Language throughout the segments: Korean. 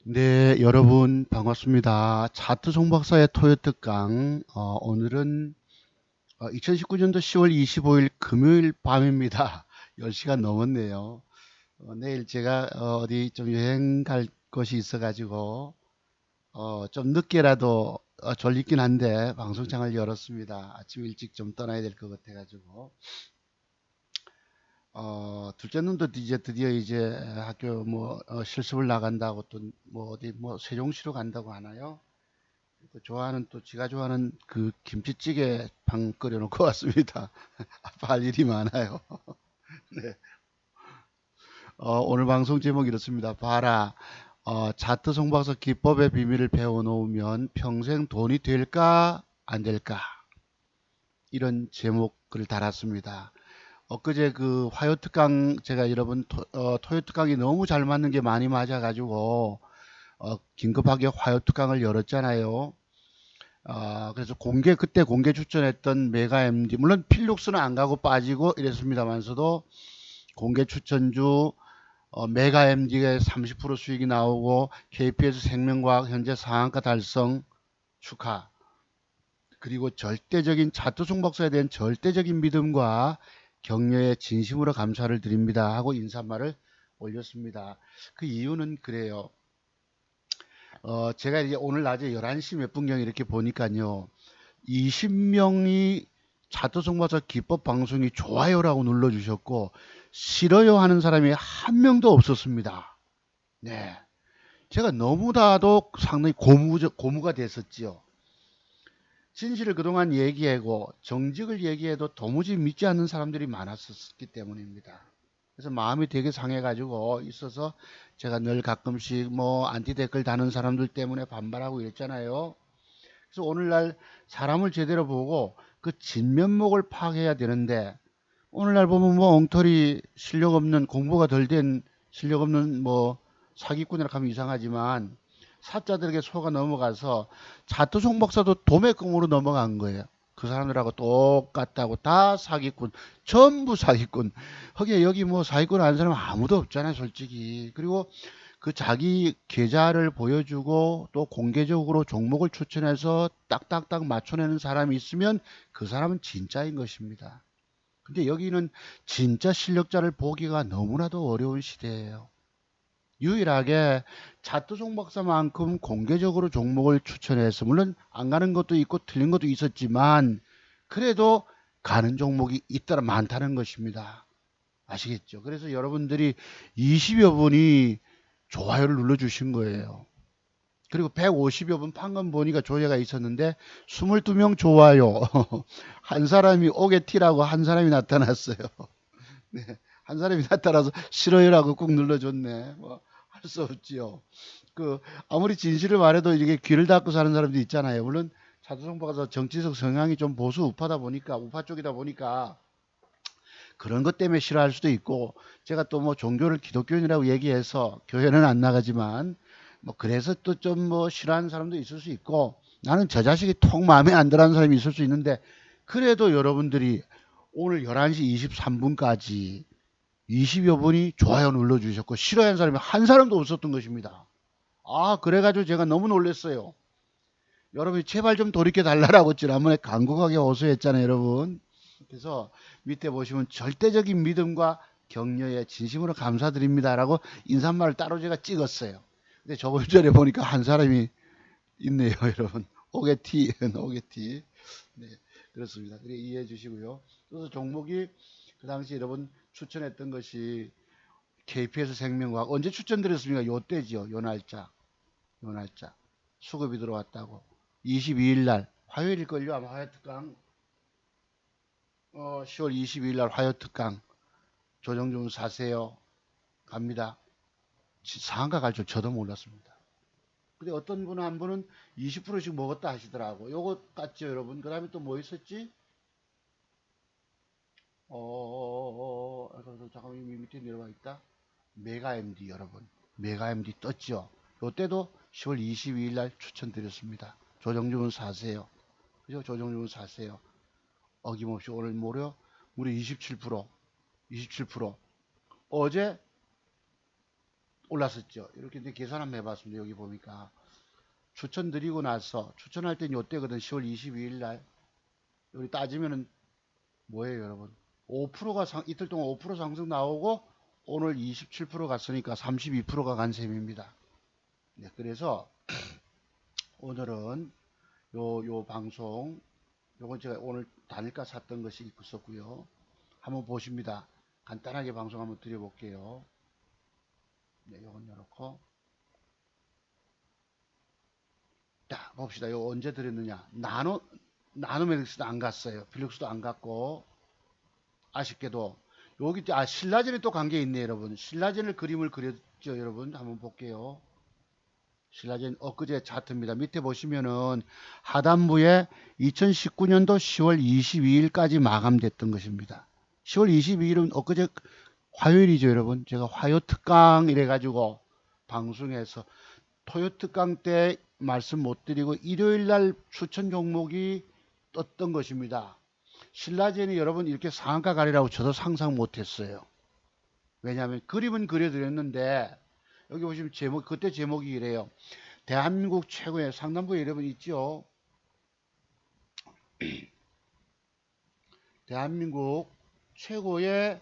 네, 여러분 반갑습니다. 차트 송박사의 토요 특강. 오늘은 2019년도 10월 25일 금요일 밤입니다. 10시가 넘었네요. 내일 제가 어디 좀 여행 갈 곳이 있어가지고 좀 늦게라도 졸리긴 한데 방송창을 열었습니다. 아침 일찍 좀 떠나야 될 것 같아가지고. 둘째 눈도 이제 드디어 이제 학교 뭐 실습을 나간다고 또 뭐 어디 뭐 세종시로 간다고 하나요? 또 좋아하는 또 지가 좋아하는 그 김치찌개 방 끓여놓고 왔습니다. 아빠 할 일이 많아요. 네. 오늘 방송 제목 이렇습니다. 봐라. 차트 송박사 기법의 비밀을 배워놓으면 평생 돈이 될까 안 될까? 이런 제목을 달았습니다. 엊그제 그 화요 특강 제가 여러분 토요 특강이 너무 잘 맞는 게 많이 맞아가지고 긴급하게 화요 특강을 열었잖아요. 그래서 그때 공개 추천했던 메가 MD, 물론 필룩스는 안 가고 빠지고 이랬습니다만서도 공개 추천주, 메가 MD가 30% 수익이 나오고, KPS 생명과학 현재 상한가 달성 축하. 그리고 절대적인 차트 송박사에 대한 절대적인 믿음과 격려에 진심으로 감사를 드립니다 하고 인사말을 올렸습니다. 그 이유는 그래요. 제가 이제 오늘 낮에 11시 몇 분경 이렇게 보니까요. 20명이 차트송박사 기법 방송이 좋아요라고 눌러주셨고 싫어요 하는 사람이 한 명도 없었습니다. 네, 제가 너무나도 상당히 고무가 됐었지요. 진실을 그동안 얘기하고 정직을 얘기해도 도무지 믿지 않는 사람들이 많았었기 때문입니다. 그래서 마음이 되게 상해가지고 있어서 제가 늘 가끔씩 뭐 안티 댓글 다는 사람들 때문에 반발하고 이랬잖아요. 그래서 오늘날 사람을 제대로 보고 그 진면목을 파악해야 되는데 오늘날 보면 뭐 엉터리 실력 없는 공부가 덜 된 실력 없는 뭐 사기꾼이라 하면 이상하지만 사자들에게 속아 넘어가서 차트송 박사도 도매금으로 넘어간 거예요. 그 사람들하고 똑같다고 다 사기꾼, 전부 사기꾼. 허기에 여기 뭐 사기꾼 아는 사람 아무도 없잖아요, 솔직히. 그리고 그 자기 계좌를 보여주고 또 공개적으로 종목을 추천해서 딱딱딱 맞춰내는 사람이 있으면 그 사람은 진짜인 것입니다. 근데 여기는 진짜 실력자를 보기가 너무나도 어려운 시대예요. 유일하게 차트송 박사만큼 공개적으로 종목을 추천해서 물론 안 가는 것도 있고 틀린 것도 있었지만 그래도 가는 종목이 있더라 많다는 것입니다. 아시겠죠? 그래서 여러분들이 20여 분이 좋아요를 눌러주신 거예요. 그리고 150여 분 판금 보니까 조회가 있었는데 22명 좋아요. 한 사람이 오게티라고 한 사람이 나타났어요. 네, 한 사람이 나타나서 싫어요라고 꾹 눌러줬네. 뭐 할 수 없지요. 그 아무리 진실을 말해도 이게 귀를 닫고 사는 사람도 있잖아요. 물론 차두성 박사 정치적 성향이 좀 보수 우파다 보니까 우파 쪽이다 보니까 그런 것 때문에 싫어할 수도 있고 제가 또 뭐 종교를 기독교인이라고 얘기해서 교회는 안 나가지만 뭐 그래서 또 좀 뭐 싫어하는 사람도 있을 수 있고 나는 저 자식이 통 마음에 안 들어하는 사람이 있을 수 있는데 그래도 여러분들이 오늘 11시 23분까지 20여 분이 좋아요 눌러주셨고 싫어하는 사람이 한 사람도 없었던 것입니다. 그래가지고 제가 너무 놀랐어요. 여러분이 제발 좀 돌이켜 달라고 지난번에 간곡하게 호소했잖아요, 여러분. 그래서 밑에 보시면 절대적인 믿음과 격려에 진심으로 감사드립니다라고 인사말을 따로 제가 찍었어요. 근데 저번 주에 보니까 한 사람이 있네요, 여러분. 오게티, 오게티. 네, 그렇습니다. 그래 이해해 주시고요. 그래서 종목이 그 당시 여러분 추천했던 것이 KPS 생명과학 언제 추천드렸습니까? 요 때지요, 요 날짜, 요 날짜. 수급이 들어왔다고. 22일 날 화요일일걸요, 아마 화요 특강. 10월 22일 날 화요 특강. 조정 좀 사세요. 갑니다. 상한가 갈 줄 저도 몰랐습니다. 근데 어떤 분은 한 분은 20%씩 먹었다 하시더라고. 요거 같죠, 여러분? 그 다음에 또 뭐 있었지? 잠깐만, 이 밑에 내려와 있다. 메가 MD, 여러분. 메가 MD 떴죠? 요때도 10월 22일 날 추천드렸습니다. 조정주문 사세요. 그죠? 조정주문 사세요. 어김없이 오늘 무려 27%, 27%. 어제 올랐었죠. 이렇게 이제 계산 한번 해봤습니다. 여기 보니까 추천드리고 나서 추천할 땐 요때거든. 10월 22일 날 여기 따지면은 뭐예요, 여러분? 5%가 이틀 동안 5% 상승 나오고 오늘 27% 갔으니까 32%가 간 셈입니다. 네, 그래서 오늘은 요 방송 요건 제가 오늘 단일가 샀던 것이 있었고요. 한번 보십니다. 간단하게 방송 한번 드려볼게요. 네, 요건 열었고. 자, 봅시다. 요 언제 드렸느냐. 나노메딕스도 안 갔어요. 필룩스도 안 갔고, 아쉽게도. 여기, 신라젠이 또 관계 있네, 여러분. 신라젠을 그림을 그렸죠, 여러분. 한번 볼게요. 신라젠 엊그제 차트입니다. 밑에 보시면은 하단부에 2019년도 10월 22일까지 마감됐던 것입니다. 10월 22일은 엊그제 화요일이죠, 여러분. 제가 화요 특강 이래가지고 방송에서 토요 특강 때 말씀 못 드리고 일요일 날 추천 종목이 떴던 것입니다. 신라젠이 여러분 이렇게 상한가 가리라고 저도 상상 못 했어요. 왜냐하면 그림은 그려드렸는데 여기 보시면 제목, 그때 제목이 이래요. 대한민국 최고의, 상단부에 여러분 있죠. 대한민국 최고의,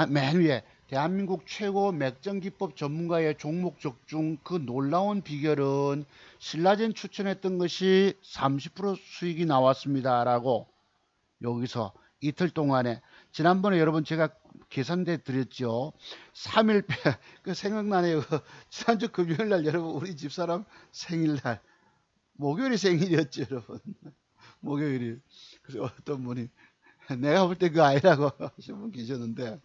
맨 위에 대한민국 최고 맥정기법 전문가의 종목 적중 그 놀라운 비결은 신라젠 추천했던 것이 30% 수익이 나왔습니다. 라고 여기서 이틀 동안에 지난번에 여러분 제가 계산대 드렸죠. 3일 빼, 그 생각나네요. 지난주 금요일 날 여러분 우리 집사람 생일날 목요일이 생일이었죠, 여러분. 목요일이. 그래서 어떤 분이 내가 볼 때 그 아이라고 하신 분 계셨는데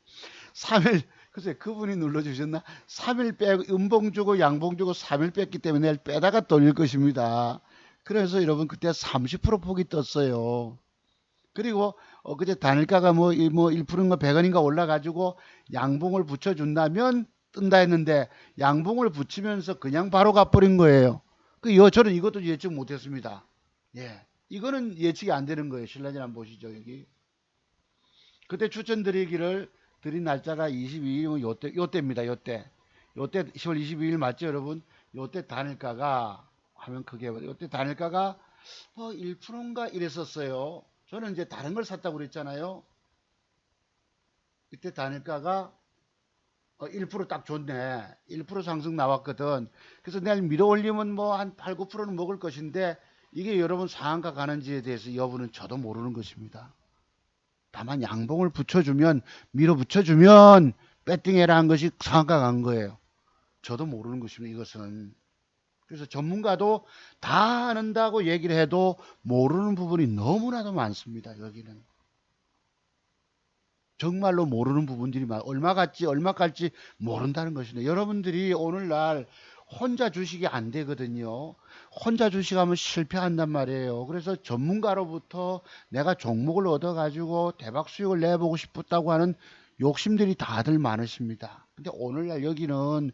3일 글쎄 그분이 눌러주셨나? 3일 빼고 음봉 주고 양봉 주고 3일 뺐기 때문에 내일 빼다가 돌릴 것입니다. 그래서 여러분 그때 30% 폭이 떴어요. 그리고 그제 단일가가 뭐 1%인가 100원인가 올라가지고 양봉을 붙여준다면 뜬다 했는데 양봉을 붙이면서 그냥 바로 가버린 거예요. 저는 이것도 예측 못했습니다. 예, 이거는 예측이 안 되는 거예요. 신라진 한번 보시죠. 여기 그때 추천드리기를 드린 날짜가 22일 요때입니다. 요때 10월 22일 맞죠, 여러분? 요때 단일가가 화면 크게 요때 단일가가 1%인가 이랬었어요. 저는 이제 다른 걸 샀다고 그랬잖아요. 이때 단일가가 1%딱 좋네. 1% 상승 나왔거든. 그래서 내일 밀어 올리면 뭐 한 8, 9%는 먹을 것인데 이게 여러분 상한가 가는지에 대해서 여부는 저도 모르는 것입니다. 다만 양봉을 붙여주면 밀어 붙여주면 배팅해라 한 것이 상한가 간 거예요. 저도 모르는 것입니다. 이것은. 그래서 전문가도 다 아는다고 얘기를 해도 모르는 부분이 너무나도 많습니다. 여기는. 정말로 모르는 부분들이 얼마 갈지 얼마 갈지 모른다는 것이네. 여러분들이 오늘날 혼자 주식이 안 되거든요. 혼자 주식하면 실패한단 말이에요. 그래서 전문가로부터 내가 종목을 얻어가지고 대박 수익을 내보고 싶었다고 하는 욕심들이 다들 많으십니다. 근데 오늘날 여기는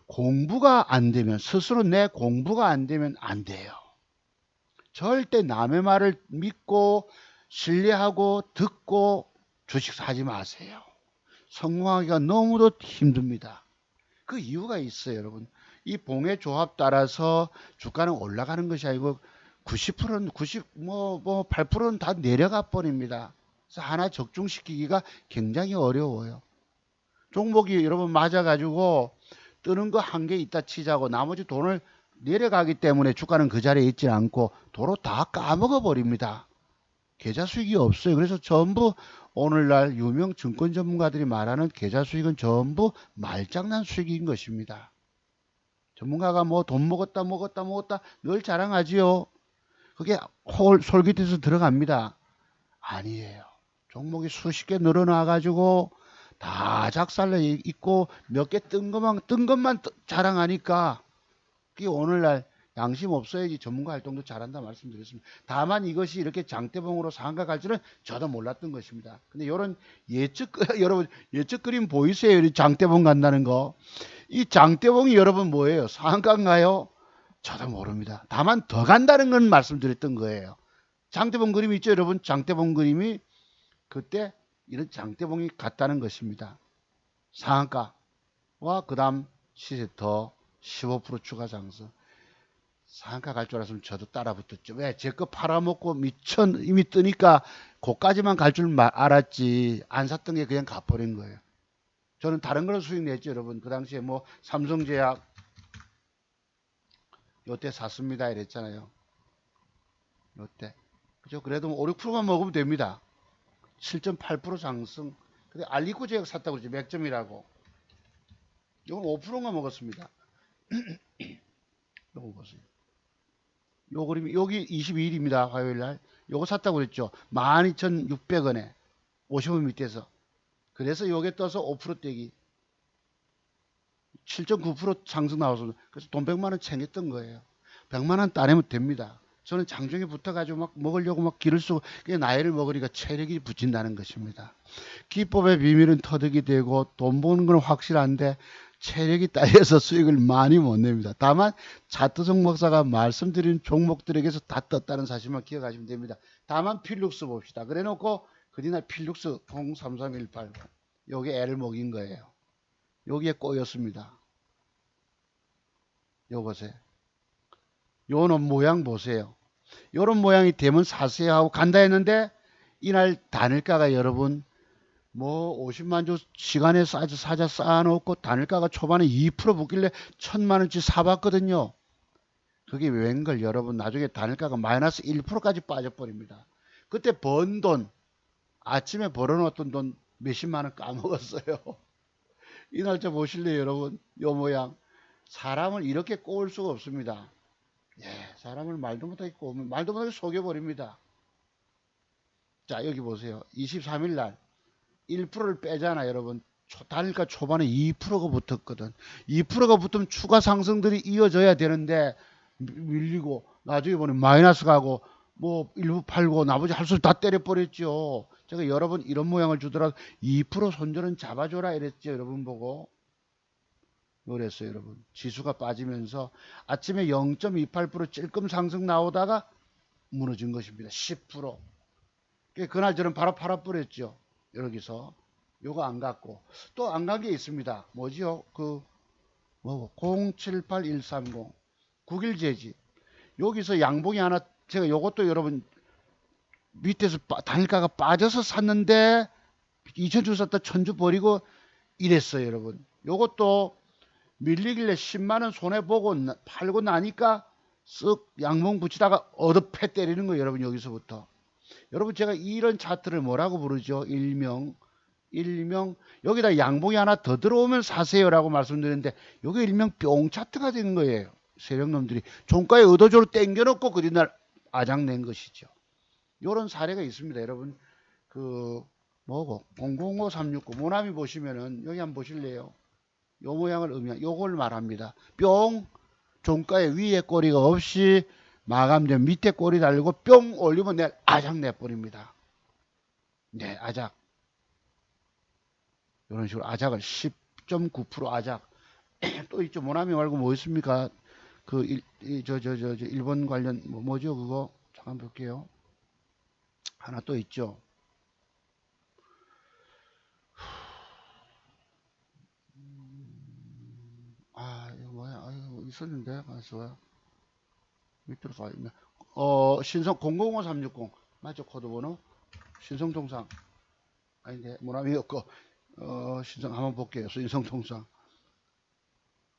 공부가 안 되면, 스스로 내 공부가 안 되면 안 돼요. 절대 남의 말을 믿고 신뢰하고 듣고 주식 사지 마세요. 성공하기가 너무도 힘듭니다. 그 이유가 있어요, 여러분. 이 봉의 조합 따라서 주가는 올라가는 것이 아니고 90%는 8%는 다 내려가 버립니다. 그래서 하나 적중시키기가 굉장히 어려워요. 종목이 여러분 맞아가지고 뜨는 거 한 개 있다 치자고 나머지 돈을 내려가기 때문에 주가는 그 자리에 있지 않고 도로 다 까먹어 버립니다. 계좌 수익이 없어요. 그래서 전부 오늘날 유명 증권 전문가들이 말하는 계좌 수익은 전부 말장난 수익인 것입니다. 전문가가 뭐 돈 먹었다 늘 자랑하지요. 그게 솔깃해서 들어갑니다. 아니에요. 종목이 수십 개 늘어나 가지고 다 작살내 있고 몇 개 뜬 것만 자랑하니까 그게 오늘날 양심 없어야지 전문가 활동도 잘한다 말씀드렸습니다. 다만 이것이 이렇게 장대봉으로 상한가 갈 줄은 저도 몰랐던 것입니다. 근데 이런 여러분 예측 그림 보이세요? 장대봉 간다는 거. 이 장대봉이 여러분 뭐예요? 상한가인가요? 저도 모릅니다. 다만 더 간다는 건 말씀드렸던 거예요. 장대봉 그림이 있죠, 여러분? 장대봉 그림이 이런 장대봉이 같다는 것입니다. 상한가와 그 다음 시세 더 15% 추가 상승. 상한가 갈 줄 알았으면 저도 따라 붙었죠. 왜? 제 거 팔아먹고 미천 이미 뜨니까 고까지만 갈 줄 알았지. 안 샀던 게 그냥 가버린 거예요. 저는 다른 걸로 수익 냈죠, 여러분. 그 당시에 뭐 삼성제약 요때 샀습니다 이랬잖아요. 요때. 그죠? 그래도 5, 6%만 먹으면 됩니다. 7.8% 상승. 근데 알리코 제약 샀다고 그러죠. 맥점이라고. 이건 5%만 먹었습니다. 요거 보세요. 요 그림이 여기 22일입니다. 화요일 날. 요거 샀다고 그랬죠. 12,600원에 50원 밑에서. 그래서 요게 떠서 5% 떼기. 7.9% 상승 나와서 그래서 돈 100만 원 챙겼던 거예요. 100만 원 따내면 됩니다. 저는 장중에 붙어가지고 막 먹으려고 막 기를 쓰고 그냥 나이를 먹으니까 체력이 붙인다는 것입니다. 기법의 비밀은 터득이 되고 돈 버는 건 확실한데 체력이 딸려서 수익을 많이 못 냅니다. 다만 차트성 목사가 말씀드린 종목들에게서 다 떴다는 사실만 기억하시면 됩니다. 다만 필룩스 봅시다. 그래 놓고 그디날 필룩스 033189 요게 애를 먹인 거예요. 여기에 꼬였습니다. 요것에 요런 모양 보세요. 요런 모양이 되면 사세요 하고 간다 했는데 이날 단일가가 여러분 뭐 50만 주 시간에 사자 쌓아놓고 단일가가 초반에 2% 붙길래 1,000만원치 사봤거든요. 그게 웬걸 여러분 나중에 단일가가 마이너스 1%까지 빠져버립니다. 그때 번 돈 아침에 벌어놓았던 돈 몇십만원 까먹었어요. 이 날짜 보실래요 여러분? 요 모양. 사람을 이렇게 꼬을 수가 없습니다. 예, 사람을 말도 못하게 꼬우면 말도 못하게 속여버립니다. 자 여기 보세요. 23일 날 1%를 빼잖아 여러분. 단일가 초반에 2%가 붙었거든. 2%가 붙으면 추가 상승들이 이어져야 되는데 밀리고 나중에 보니 마이너스 가고 뭐 일부 팔고 나머지 할 수 다 때려버렸죠. 제가 여러 번 이런 모양을 주더라도 2% 손절은 잡아줘라 이랬죠. 여러분 보고. 그랬어요 여러분. 지수가 빠지면서 아침에 0.28% 찔끔 상승 나오다가 무너진 것입니다. 10%. 그날 저는 바로 팔아버렸죠. 여기서. 요거 안 갔고. 또 안 간 게 있습니다. 뭐지요? 078130. 9일 제지. 여기서 양봉이 하나, 제가 요것도 여러분, 밑에서 단일가가 빠져서 샀는데, 2,000주 샀다 1,000주 버리고 이랬어요, 여러분. 요것도 밀리길래 10만원 손해보고 팔고 나니까 쓱 양봉 붙이다가 얻어패 때리는 거예요, 여러분, 여기서부터. 여러분, 제가 이런 차트를 뭐라고 부르죠? 일명 여기다 양봉이 하나 더 들어오면 사세요라고 말씀드렸는데 여기 일명 뿅 차트가 된 거예요. 세력놈들이 종가에 의도적으로 땡겨놓고 그리날 아작낸 것이죠. 이런 사례가 있습니다. 여러분 그 뭐고 005369 모나미 보시면은 여기 한번 보실래요? 요 모양을 의미한 요걸 말합니다. 뿅 종가에 위에 꼬리가 없이 마감된 밑에 꼬리 달리고 뿅 올리면 내가 아작 내버립니다. 네, 아작. 이런 식으로 아작을 10.9% 아작. 또 있죠. 모나미 말고 뭐 있습니까? 그 일본 관련 뭐죠 그거 잠깐 볼게요. 하나 또 있죠. 이거 뭐야? 이거 있었는데 가서 밑으로 가 있네. 신성 005360 맞죠? 코드번호 신성통상 아닌데 모나미였고 신성 한번 볼게요. 신성통상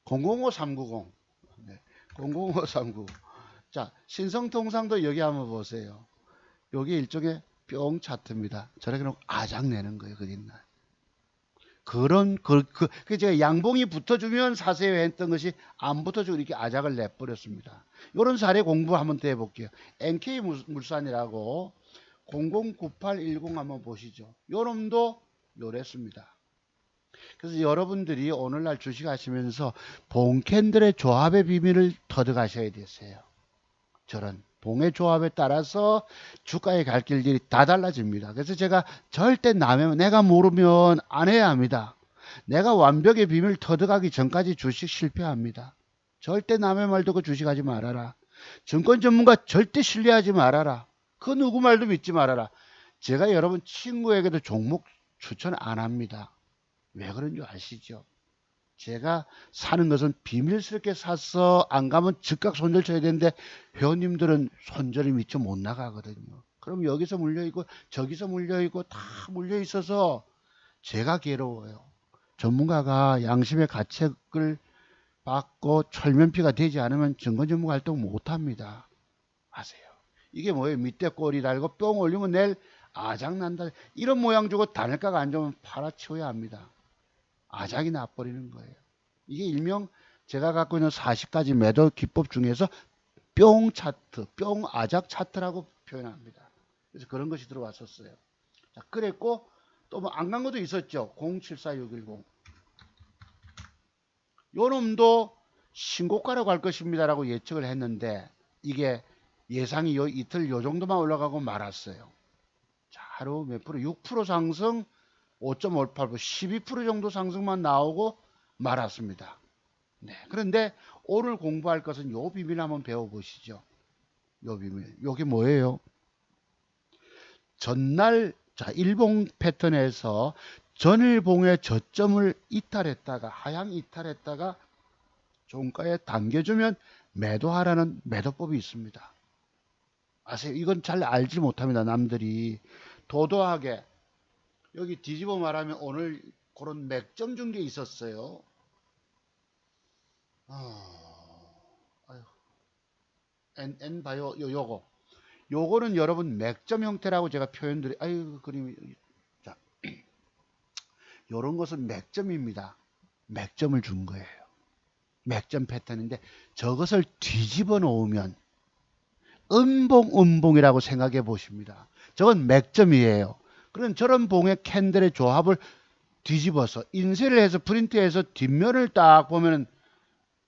005390 네. 005390 자 신성통상도 여기 한번 보세요. 여기 일종의 뿅 차트입니다. 저렇게 놓고 아작 내는 거예요. 그 뒷날. 제가 양봉이 붙어주면 사세요 했던 것이 안 붙어주고 이렇게 아작을 내버렸습니다. 이런 사례 공부 한번 더 해볼게요. NK물산이라고 009810 한번 보시죠. 요 놈도 요랬습니다. 그래서 여러분들이 오늘날 주식 하시면서 봉캔들의 조합의 비밀을 터득하셔야 되세요. 저런 봉의 조합에 따라서 주가의 갈 길들이 다 달라집니다. 그래서 제가 절대 내가 모르면 안 해야 합니다. 내가 완벽의 비밀 터득하기 전까지 주식 실패합니다. 절대 남의 말 듣고 주식하지 말아라. 증권 전문가 절대 신뢰하지 말아라. 그 누구 말도 믿지 말아라. 제가 여러분 친구에게도 종목 추천 안 합니다. 왜 그런 줄 아시죠? 제가 사는 것은 비밀스럽게 사서 안 가면 즉각 손절 쳐야 되는데 회원님들은 손절이 미처 못 나가거든요. 그럼 여기서 물려있고 저기서 물려있고 다 물려있어서 제가 괴로워요. 전문가가 양심의 가책을 받고 철면피가 되지 않으면 증권전문가 활동 못합니다. 아세요? 이게 뭐예요? 밑에 꼬리 달고 뿅 올리면 내일 아작난다. 이런 모양 주고 단일가가 안 좋으면 팔아치워야 합니다. 아작이 나버리는 거예요. 이게 일명 제가 갖고 있는 40가지 매도 기법 중에서 뿅 차트, 뿅 아작 차트라고 표현합니다. 그래서 그런 것이 들어왔었어요. 자, 그랬고 또 뭐 안 간 것도 있었죠. 074610. 요 놈도 신고가로 갈 것입니다라고 예측을 했는데 이게 예상이 이틀 요 정도만 올라가고 말았어요. 자, 하루 몇 프로? 6% 상승, 5.58%, 12% 정도 상승만 나오고 말았습니다. 네. 그런데 오늘 공부할 것은 요 비밀 한번 배워보시죠. 요 비밀. 요게 뭐예요? 전날, 자, 일봉 패턴에서 전일봉의 저점을 이탈했다가, 하향 이탈했다가 종가에 당겨주면 매도하라는 매도법이 있습니다. 아세요? 이건 잘 알지 못합니다. 남들이 도도하게 여기 뒤집어 말하면 오늘 그런 맥점 준 게 있었어요. N바이오 요거는 여러분 맥점 형태라고 제가 표현드리. 아유 그림이. 자, 요런 것은 맥점입니다. 맥점을 준 거예요. 맥점 패턴인데 저것을 뒤집어 놓으면 음봉이라고 생각해 보십니다. 저건 맥점이에요. 그럼 저런 봉의 캔들의 조합을 뒤집어서 인쇄를 해서 프린트해서 뒷면을 딱 보면은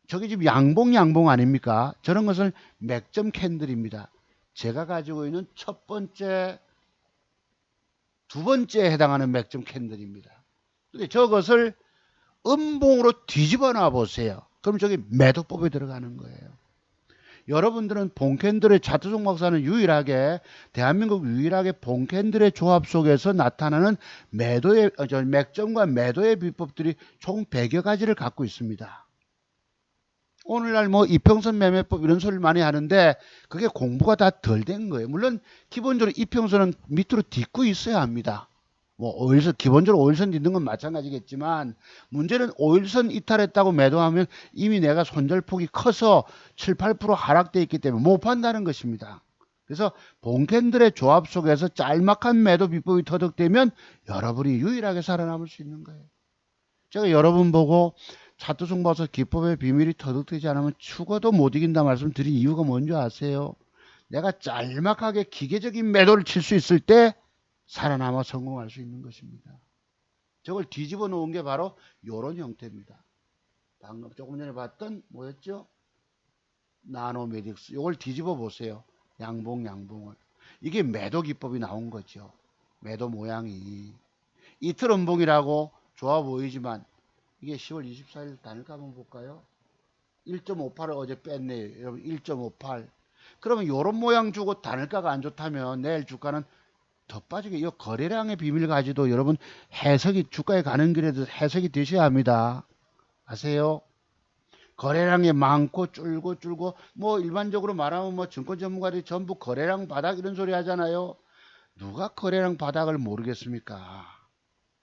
저게 지금 양봉 아닙니까? 저런 것을 맥점 캔들입니다. 제가 가지고 있는 첫 번째, 두 번째에 해당하는 맥점 캔들입니다. 근데 저것을 음봉으로 뒤집어 놔 보세요. 그럼 저게 매도법에 들어가는 거예요. 여러분들은 봉캔들의 차트 종목사는 유일하게 대한민국 유일하게 봉캔들의 조합 속에서 나타나는 매도의 맥점과 매도의 비법들이 총 100여 가지를 갖고 있습니다. 오늘날 뭐 이평선 매매법 이런 소리를 많이 하는데 그게 공부가 다 덜 된 거예요. 물론 기본적으로 이평선은 밑으로 딛고 있어야 합니다. 뭐 오일선 기본적으로 오일선 딛는 건 마찬가지겠지만 문제는 오일선 이탈했다고 매도하면 이미 내가 손절폭이 커서 7, 8% 하락돼 있기 때문에 못 판다는 것입니다. 그래서 봉캔들의 조합 속에서 짤막한 매도 비법이 터득되면 여러분이 유일하게 살아남을 수 있는 거예요. 제가 여러분 보고 차트 종목에서 기법의 비밀이 터득되지 않으면 죽어도 못 이긴다 말씀드린 이유가 뭔지 아세요? 내가 짤막하게 기계적인 매도를 칠 수 있을 때 살아남아 성공할 수 있는 것입니다. 저걸 뒤집어 놓은 게 바로 이런 형태입니다. 방금 조금 전에 봤던 뭐였죠? 나노메딕스. 이걸 뒤집어 보세요. 양봉을. 이게 매도 기법이 나온 거죠. 매도 모양이. 이틀 음봉이라고 좋아 보이지만 이게 10월 24일 단일가 한번 볼까요? 1.58을 어제 뺐네요. 여러분 1.58. 그러면 이런 모양 주고 단일가가 안 좋다면 내일 주가는 더 빠지게. 이 거래량의 비밀 가지도 여러분 해석이 주가에 가는 길에도 해석이 되셔야 합니다. 아세요? 거래량이 많고 줄고 뭐 일반적으로 말하면 뭐 증권 전문가들이 전부 거래량 바닥 이런 소리 하잖아요. 누가 거래량 바닥을 모르겠습니까?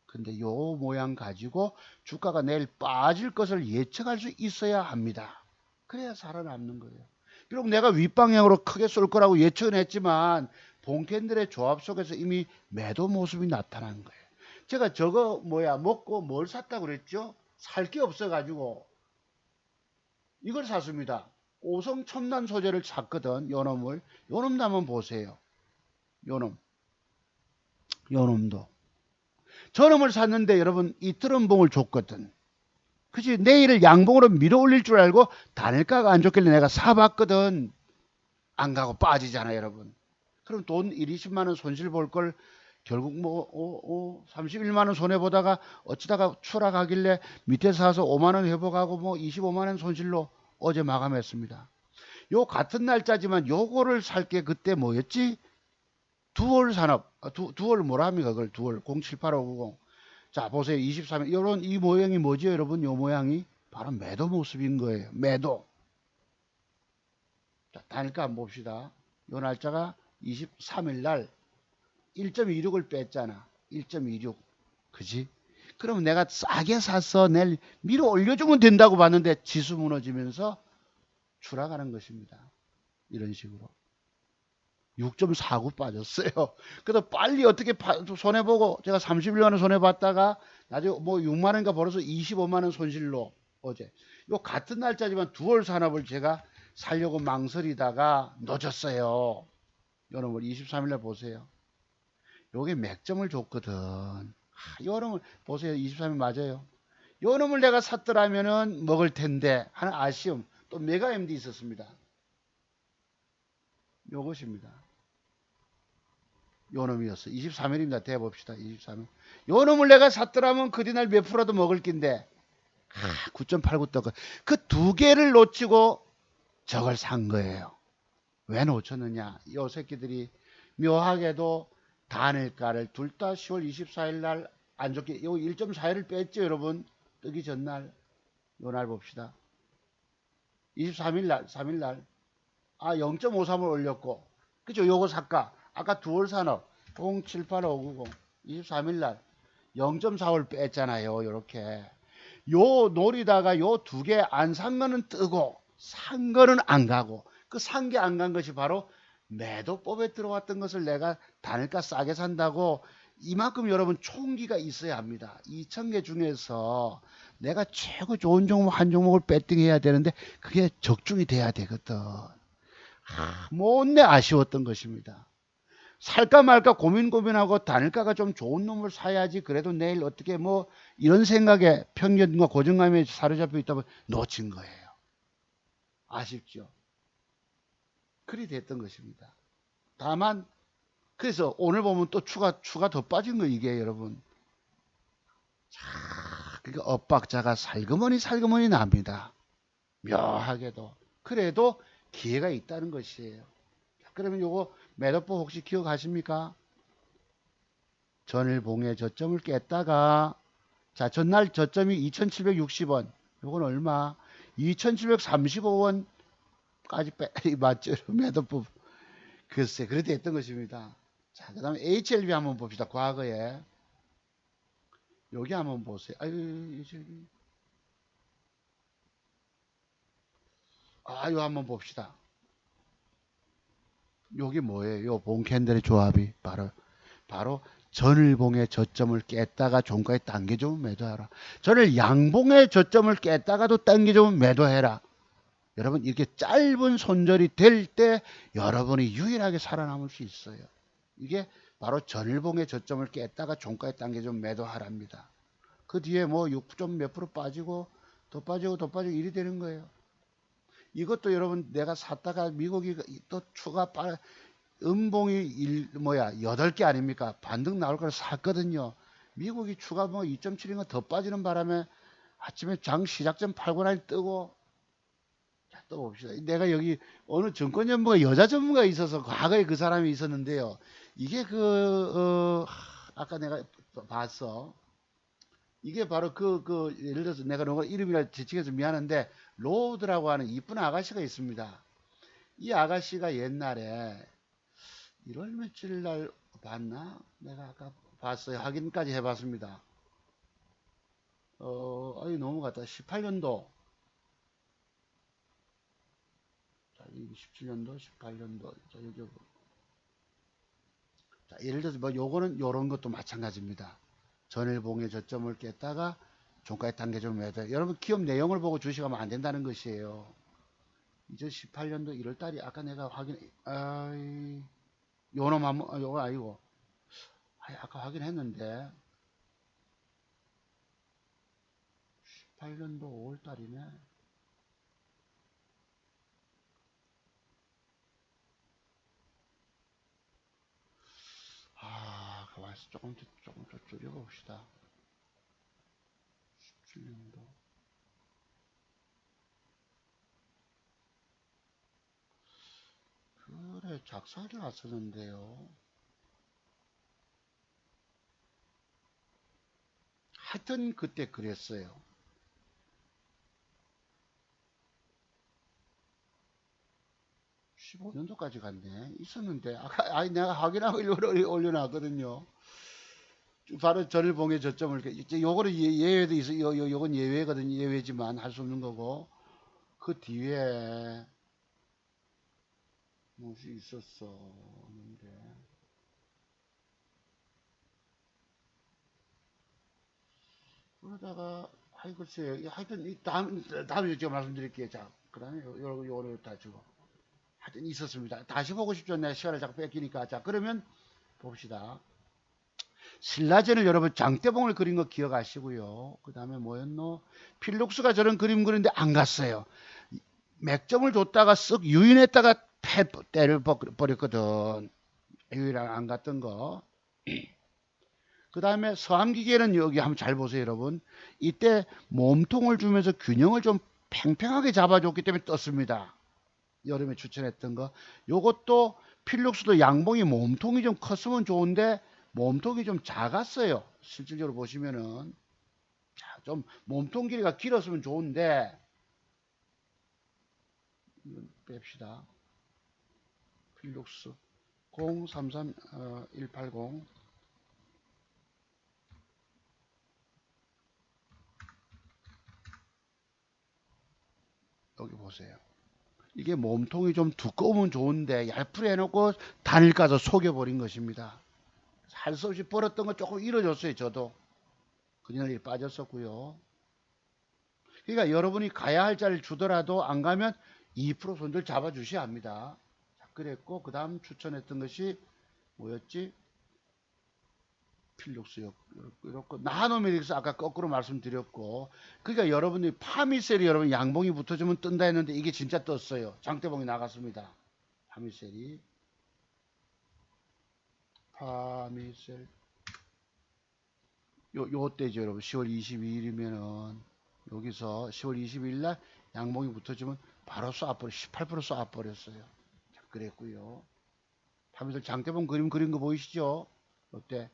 근데 요 모양 가지고 주가가 내일 빠질 것을 예측할 수 있어야 합니다. 그래야 살아남는 거예요. 비록 내가 윗방향으로 크게 쏠 거라고 예측은 했지만 봉캔들의 조합 속에서 이미 매도 모습이 나타난 거예요. 제가 저거 먹고 뭘 샀다고 그랬죠? 살 게 없어가지고 이걸 샀습니다. 오성 첨단 소재를 샀거든. 요놈을. 요놈도 한번 보세요. 요놈도. 저놈을 샀는데 여러분 이틀음봉을 줬거든. 그치? 내일을 양봉으로 밀어 올릴 줄 알고 단일가가 안 좋길래 내가 사봤거든. 안 가고 빠지잖아 여러분. 그럼 돈 1, 20만 원 손실 볼 걸 결국 31만 원 손해 보다가 어쩌다가 추락하길래 밑에 사서 5만 원 회복하고 25만 원 손실로 어제 마감했습니다. 요 같은 날짜지만 요거를 살 게 그때 뭐였지? 두월 산업, 두월 뭐라 합니까? 그걸 두월 078590. 자, 보세요. 23일. 요런 이 모양이 뭐죠, 여러분? 요 모양이 바로 매도 모습인 거예요. 매도. 자, 단일가 한번 봅시다. 요 날짜가 23일 날 1.26을 뺐잖아. 1.26. 그지? 그럼 내가 싸게 사서 내일 밀어 올려주면 된다고 봤는데 지수 무너지면서 추락하는 것입니다. 이런 식으로. 6.49 빠졌어요. 그래도 빨리 어떻게 손해보고 제가 31만원 손해봤다가 나중에 뭐 6만원인가 벌어서 25만원 손실로 어제 요 같은 날짜지만 두월 산업을 제가 살려고 망설이다가 놓쳤어요. 요놈을 23일날 보세요. 요게 맥점을 줬거든. 요놈을 보세요. 23일 맞아요. 요놈을 내가 샀더라면은 먹을 텐데 하는 아쉬움. 또 메가 MD 있었습니다. 요것입니다. 요놈이었어. 23일입니다. 대봅시다. 23일. 요놈을 내가 샀더라면 그 뒤날 몇 프로도 먹을 낀데 9.89 떠. 그 두 개를 놓치고 저걸 산 거예요. 왜 놓쳤느냐? 요 새끼들이 묘하게도 단일가를 둘 다 10월 24일 날 안 좋게 요 1.41을 뺐죠, 여러분. 뜨기 전날. 요 날 봅시다. 23일 날, 3일 날. 0.53을 올렸고. 그죠? 요거 삭가. 아까 두월 산업 078590 23일 날 0.4월 뺐잖아요. 요렇게. 요 노리다가 요 두 개 안 산 거는 뜨고 산 거는 안 가고 그 산 게 안 간 것이 바로 매도법에 들어왔던 것을 내가 단일가 싸게 산다고 이만큼 여러분 총기가 있어야 합니다. 2,000개 중에서 내가 최고 좋은 종목 한 종목을 배팅해야 되는데 그게 적중이 돼야 되거든. 못내 아쉬웠던 것입니다. 살까 말까 고민하고 단일가가 좀 좋은 놈을 사야지 그래도 내일 어떻게 뭐 이런 생각에 편견과 고정감에 사로잡혀 있다면 놓친 거예요. 아쉽죠. 그리 됐던 것입니다. 다만 그래서 오늘 보면 또 추가 더 빠진 거 이게 여러분. 자, 그러니까 엇박자가 살그머니 납니다. 묘하게도. 그래도 기회가 있다는 것이에요. 그러면 요거 매도법 혹시 기억하십니까? 전일봉의 저점을 깼다가 자 전날 저점이 2760원 요건 얼마? 2735원까지 맞죠? 매도법 글쎄 그렇게 했던 것입니다. 자 그 다음에 HLB 한번 봅시다. 과거에 여기 한번 보세요. 아유 저기 요 한번 봅시다. 여기 뭐예요? 요 봉캔들의 조합이 바로 전일봉의 저점을 깼다가 종가에 당겨주면 매도하라. 전일 양봉의 저점을 깼다가도 당겨주면 매도해라. 여러분 이렇게 짧은 손절이 될 때 여러분이 유일하게 살아남을 수 있어요. 이게 바로 전일봉의 저점을 깼다가 종가에 당겨주면 매도하랍니다. 그 뒤에 뭐 6점 몇 프로 빠지고 더 빠지고 더 빠지고 이리 되는 거예요. 이것도 여러분 내가 샀다가 미국이 또 추가 음봉이 8개 아닙니까? 반등 나올 걸 샀거든요. 미국이 추가 뭐 2.7인가 더 빠지는 바람에 아침에 장 시작 전 팔고 나니 뜨고 자, 또 봅시다. 내가 여기 어느 증권 전문가 여자 전문가 있어서 과거에 그 사람이 있었는데요. 이게 아까 내가 봤어. 이게 바로 예를 들어서 내가 너가 이름이라 지칭해서 미안한데 로드라고 하는 이쁜 아가씨가 있습니다. 이 아가씨가 옛날에 1월 며칠 날 봤나? 내가 아까 봤어요. 확인까지 해봤습니다. 아유 넘어갔다. 18년도. 자, 17년도, 18년도. 자, 여기. 자, 예를 들어서 뭐 요거는 요런 것도 마찬가지입니다. 전일봉의 저점을 깼다가 종가에 당겨주면 매도. 여러분 기업 내용을 보고 주식하면 안 된다는 것이에요. 2018년도 1월달이 아까 내가 요놈 한번 요거 아니고 아까 확인했는데 18년도 5월달이네. 가만있어. 조금 더 줄여봅시다. 17년도. 그래, 작살이 났었는데요. 하여튼 그때 그랬어요. 15년도까지 갔네. 있었는데, 아까, 아니, 내가 확인하고 올려놨거든요. 바로 전일봉의 저점을, 이제 요거는 예외도 있어. 요건 예외거든요. 예외지만 할 수 없는 거고. 그 뒤에 무엇이 있었었는데. 그러다가, 하이, 글쎄요. 하여튼, 다음에 제가 말씀드릴게요. 자, 그 다음에 요거를 다 주고. 하여튼 있었습니다. 다시 보고 싶죠. 내 시간을 자꾸 뺏기니까. 자, 그러면 봅시다. 신라전을 여러분 장대봉을 그린 거 기억하시고요. 그 다음에 뭐였노? 필룩스가 저런 그림 그리는데 안 갔어요. 맥점을 줬다가 쓱 유인했다가 때려버렸거든. 유인을 안 갔던 거. 그 다음에 서암기계는 여기 한번 잘 보세요, 여러분. 이때 몸통을 주면서 균형을 좀 팽팽하게 잡아줬기 때문에 떴습니다. 여름에 추천했던 거. 요것도 필룩스도 양봉이 몸통이 좀 컸으면 좋은데 몸통이 좀 작았어요. 실질적으로 보시면은 좀 몸통 길이가 길었으면 좋은데 뺍시다. 필룩스 033180 여기 보세요. 이게 몸통이 좀 두꺼우면 좋은데 얄풀이 해놓고 단일 가서 속여버린 것입니다. 할 수 없이 벌었던 거 조금 잃어줬어요. 저도 그냥 빠졌었고요. 그러니까 여러분이 가야 할 자리를 주더라도 안 가면 2% 손절 잡아주셔야 합니다. 자, 그랬고 그 다음 추천했던 것이 뭐였지? 필룩스였고 이렇고 나노메릭스 아까 거꾸로 말씀드렸고 그러니까 여러분이 파미셀이 여러분 양봉이 붙어주면 뜬다 했는데 이게 진짜 떴어요. 장대봉이 나갔습니다. 파미셀이 파미셀 요때죠 여러분. 10월 22일이면은 여기서 10월 22일 날 양봉이 붙어주면 바로 쏴버려 18% 쏴버렸어요. 자, 그랬고요. 파미셀 장대봉 그림 그린 거 보이시죠? 요때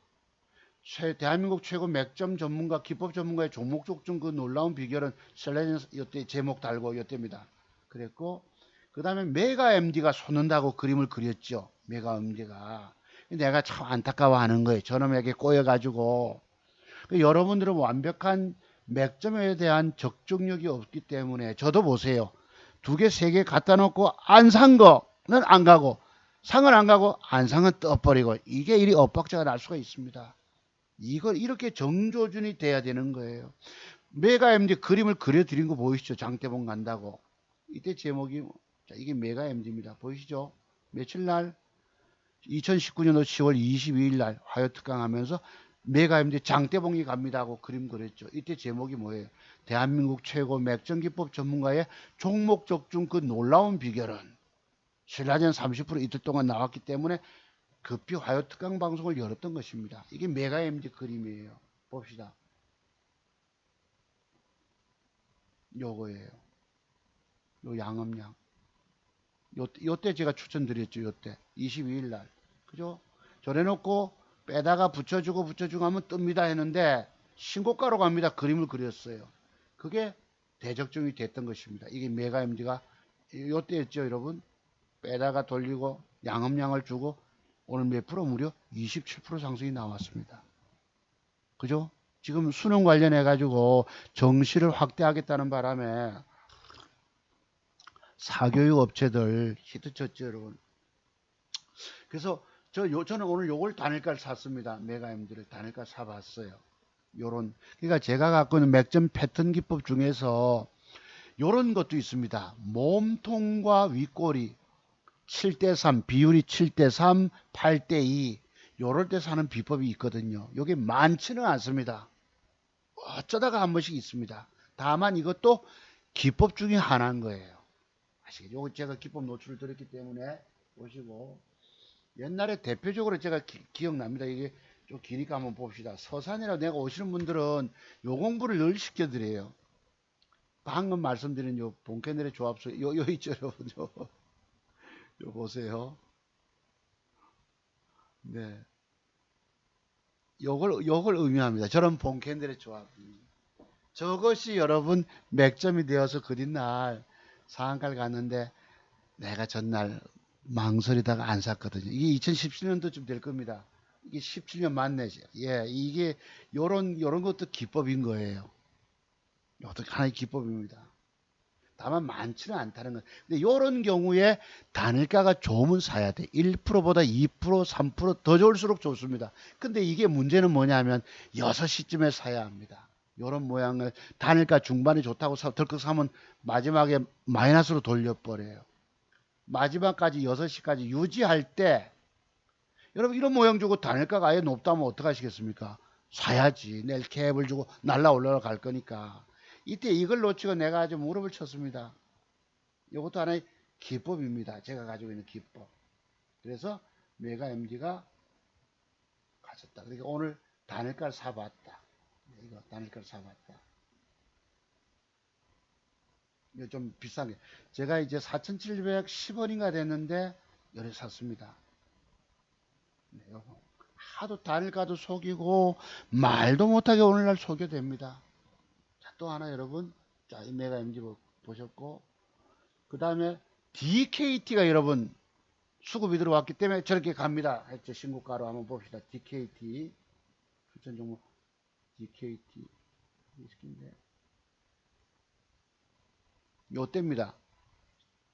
대한민국 최고 맥점 전문가, 기법 전문가의 종목 족중 그 놀라운 비결은 셀레니언 요때 제목 달고 요때입니다. 그랬고 그 다음에 메가 MD가 솟는다고 그림을 그렸죠. 메가 MD가. 내가 참 안타까워하는 거예요. 저놈에게 꼬여가지고 여러분들은 완벽한 맥점에 대한 적중력이 없기 때문에 저도 보세요. 두 개, 세 개 갖다 놓고 안 산 거는 안 가고 상은 안 가고 안 상은 떠버리고 이게 일이 엇박자가 날 수가 있습니다. 이걸 이렇게 정조준이 돼야 되는 거예요. 메가 MD 그림을 그려드린 거 보이시죠? 장대봉 간다고. 이때 제목이 자, 이게 메가 MD입니다. 보이시죠? 며칠 날 2019년도 10월 22일 날 화요 특강하면서 메가 MD 장대봉이 갑니다 하고 그림 그렸죠. 이때 제목이 뭐예요? 대한민국 최고 맥점기법 전문가의 종목 적중 그 놀라운 비결은 신라전 30% 이틀 동안 나왔기 때문에 급히 화요 특강 방송을 열었던 것입니다. 이게 메가 MD 그림이에요. 봅시다. 요거예요. 요 양음양. 요때 제가 추천드렸죠. 요때 22일 날. 그죠? 저래놓고 빼다가 붙여주고 하면 뜹니다 했는데 신고가로 갑니다. 그림을 그렸어요. 그게 대적중이 됐던 것입니다. 이게 메가 MD가 요때였죠, 여러분. 빼다가 돌리고 양음양을 주고 오늘 몇 프로 무려 27% 상승이 나왔습니다. 그죠? 지금 수능 관련해 가지고 정시를 확대하겠다는 바람에 사교육 업체들 히트쳤죠, 여러분. 그래서 저는 오늘 요걸 단일가를 샀습니다. 메가MD를 단일가 사봤어요. 요런 그러니까 제가 갖고 있는 맥점 패턴 기법 중에서 요런 것도 있습니다. 몸통과 윗꼬리 7대3 비율이 7대3 8대2 요럴 때 사는 비법이 있거든요. 요게 많지는 않습니다. 어쩌다가 한 번씩 있습니다. 다만 이것도 기법 중에 하나인 거예요. 아시겠죠? 요거 제가 기법 노출을 드렸기 때문에 보시고 옛날에 대표적으로 제가 기억납니다. 이게 좀 기니까 한번 봅시다. 서산이라 내가 오시는 분들은 요 공부를 늘 시켜드려요. 방금 말씀드린 요 본캐넬의 조합소 요 있죠 여러분. 요 보세요. 네. 요걸 의미합니다. 저런 본캔들의 조합. 저것이 여러분 맥점이 되어서 그린 날 상한가를 갔는데 내가 전날 망설이다가 안 샀거든요. 이게 2017년도쯤 될 겁니다. 이게 17년 맞네. 예, 이게 요런 것도 기법인 거예요. 이것도 하나의 기법입니다. 다만 많지는 않다는 것. 근데 요런 경우에 단일가가 좋으면 사야 돼. 1%보다 2%, 3%더 좋을수록 좋습니다. 근데 이게 문제는 뭐냐면 6시쯤에 사야 합니다. 요런 모양을 단일가 중반이 좋다고 덜컥 사면 마지막에 마이너스로 돌려버려요. 마지막까지 6시까지 유지할 때 여러분 이런 모양 주고 단일가가 아예 높다면 어떡하시겠습니까? 사야지. 내일 캡을 주고 날라 올라갈 거니까. 이때 이걸 놓치고 내가 아주 무릎을 쳤습니다. 이것도 하나의 기법입니다. 제가 가지고 있는 기법. 그래서 메가 MD가 가졌다. 그러니까 오늘 단일가를 사봤다. 이거 단일가를 사봤다. 이거 좀 비싼 게. 제가 이제 4,710원인가 됐는데 열에 샀습니다. 네, 하도 단일가도 속이고 말도 못하게 오늘날 속여댑니다. 자, 또 하나 여러분, 자, 이 메가 MG 보셨고, 그 다음에 DKT가 여러분 수급이 들어왔기 때문에 저렇게 갑니다. 했죠. 신고가로 한번 봅시다. DKT 추천 종목 DKT 요때입니다.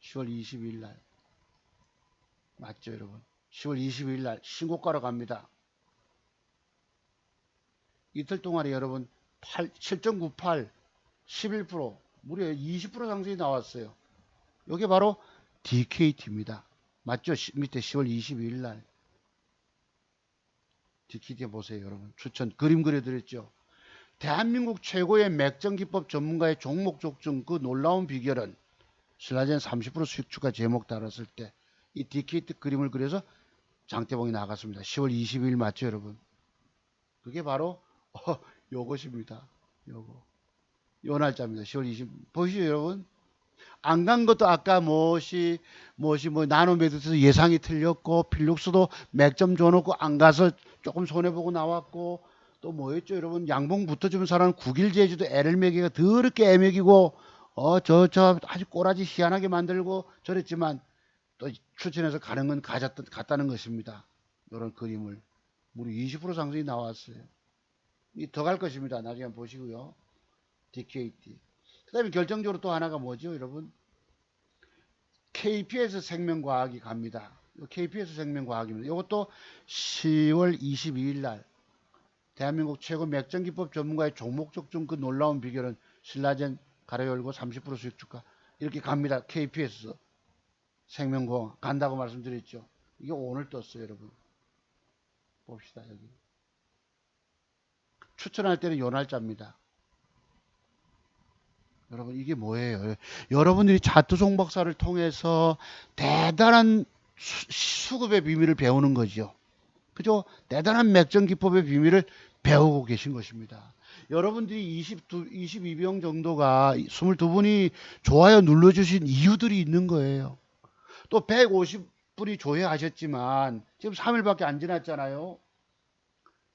10월 22일 날 맞죠 여러분? 10월 22일 날 신고가로 갑니다. 이틀 동안에 여러분 7.98 11% 무려 20% 상승이 나왔어요. 이게 바로 DKT입니다. 맞죠? 밑에 10월 22일 날 DKT 보세요 여러분. 추천 그림 그려드렸죠. 대한민국 최고의 맥정기법 전문가의 종목 족중 그 놀라운 비결은 신라젠 30% 수익 추가 제목 달았을 때 이 DKT 그림을 그려서 장대봉이 나갔습니다. 10월 22일 맞죠 여러분? 그게 바로 요것입니다. 요 날짜입니다. 10월 20일 보시죠 여러분. 안 간 것도 아까 뭐 나노메드에서 예상이 틀렸고 필룩스도 맥점 줘놓고 안 가서 조금 손해보고 나왔고 또 뭐였죠 여러분. 양봉 붙어주면 사람 9일 제주도 애를 매기가 더럽게 애매기고 저 아주 꼬라지 희한하게 만들고 저랬지만 또 추천해서 가는 건 갔다는 것입니다. 이런 그림을 무려 20% 상승이 나왔어요. 더 갈 것입니다. 나중에 한번 보시고요. DKT. 그 다음에 결정적으로 또 하나가 뭐죠 여러분? KPS 생명과학이 갑니다. KPS 생명과학입니다. 이것도 10월 22일 날 대한민국 최고 맥정기법 전문가의 종목적 중 그 놀라운 비결은 신라젠 가려 열고 30% 수익 주가 이렇게 갑니다. KPS 생명공학 간다고 말씀드렸죠. 이게 오늘 떴어요 여러분. 봅시다 여기. 추천할 때는 요 날짜입니다. 여러분 이게 뭐예요? 여러분들이 차트송 박사를 통해서 대단한 수급의 비밀을 배우는 거죠. 그죠? 대단한 맥정 기법의 비밀을 배우고 계신 것입니다. 여러분들이 22병 정도가 22분이 좋아요 눌러주신 이유들이 있는 거예요. 또 150분이 조회하셨지만 지금 3일밖에 안 지났잖아요.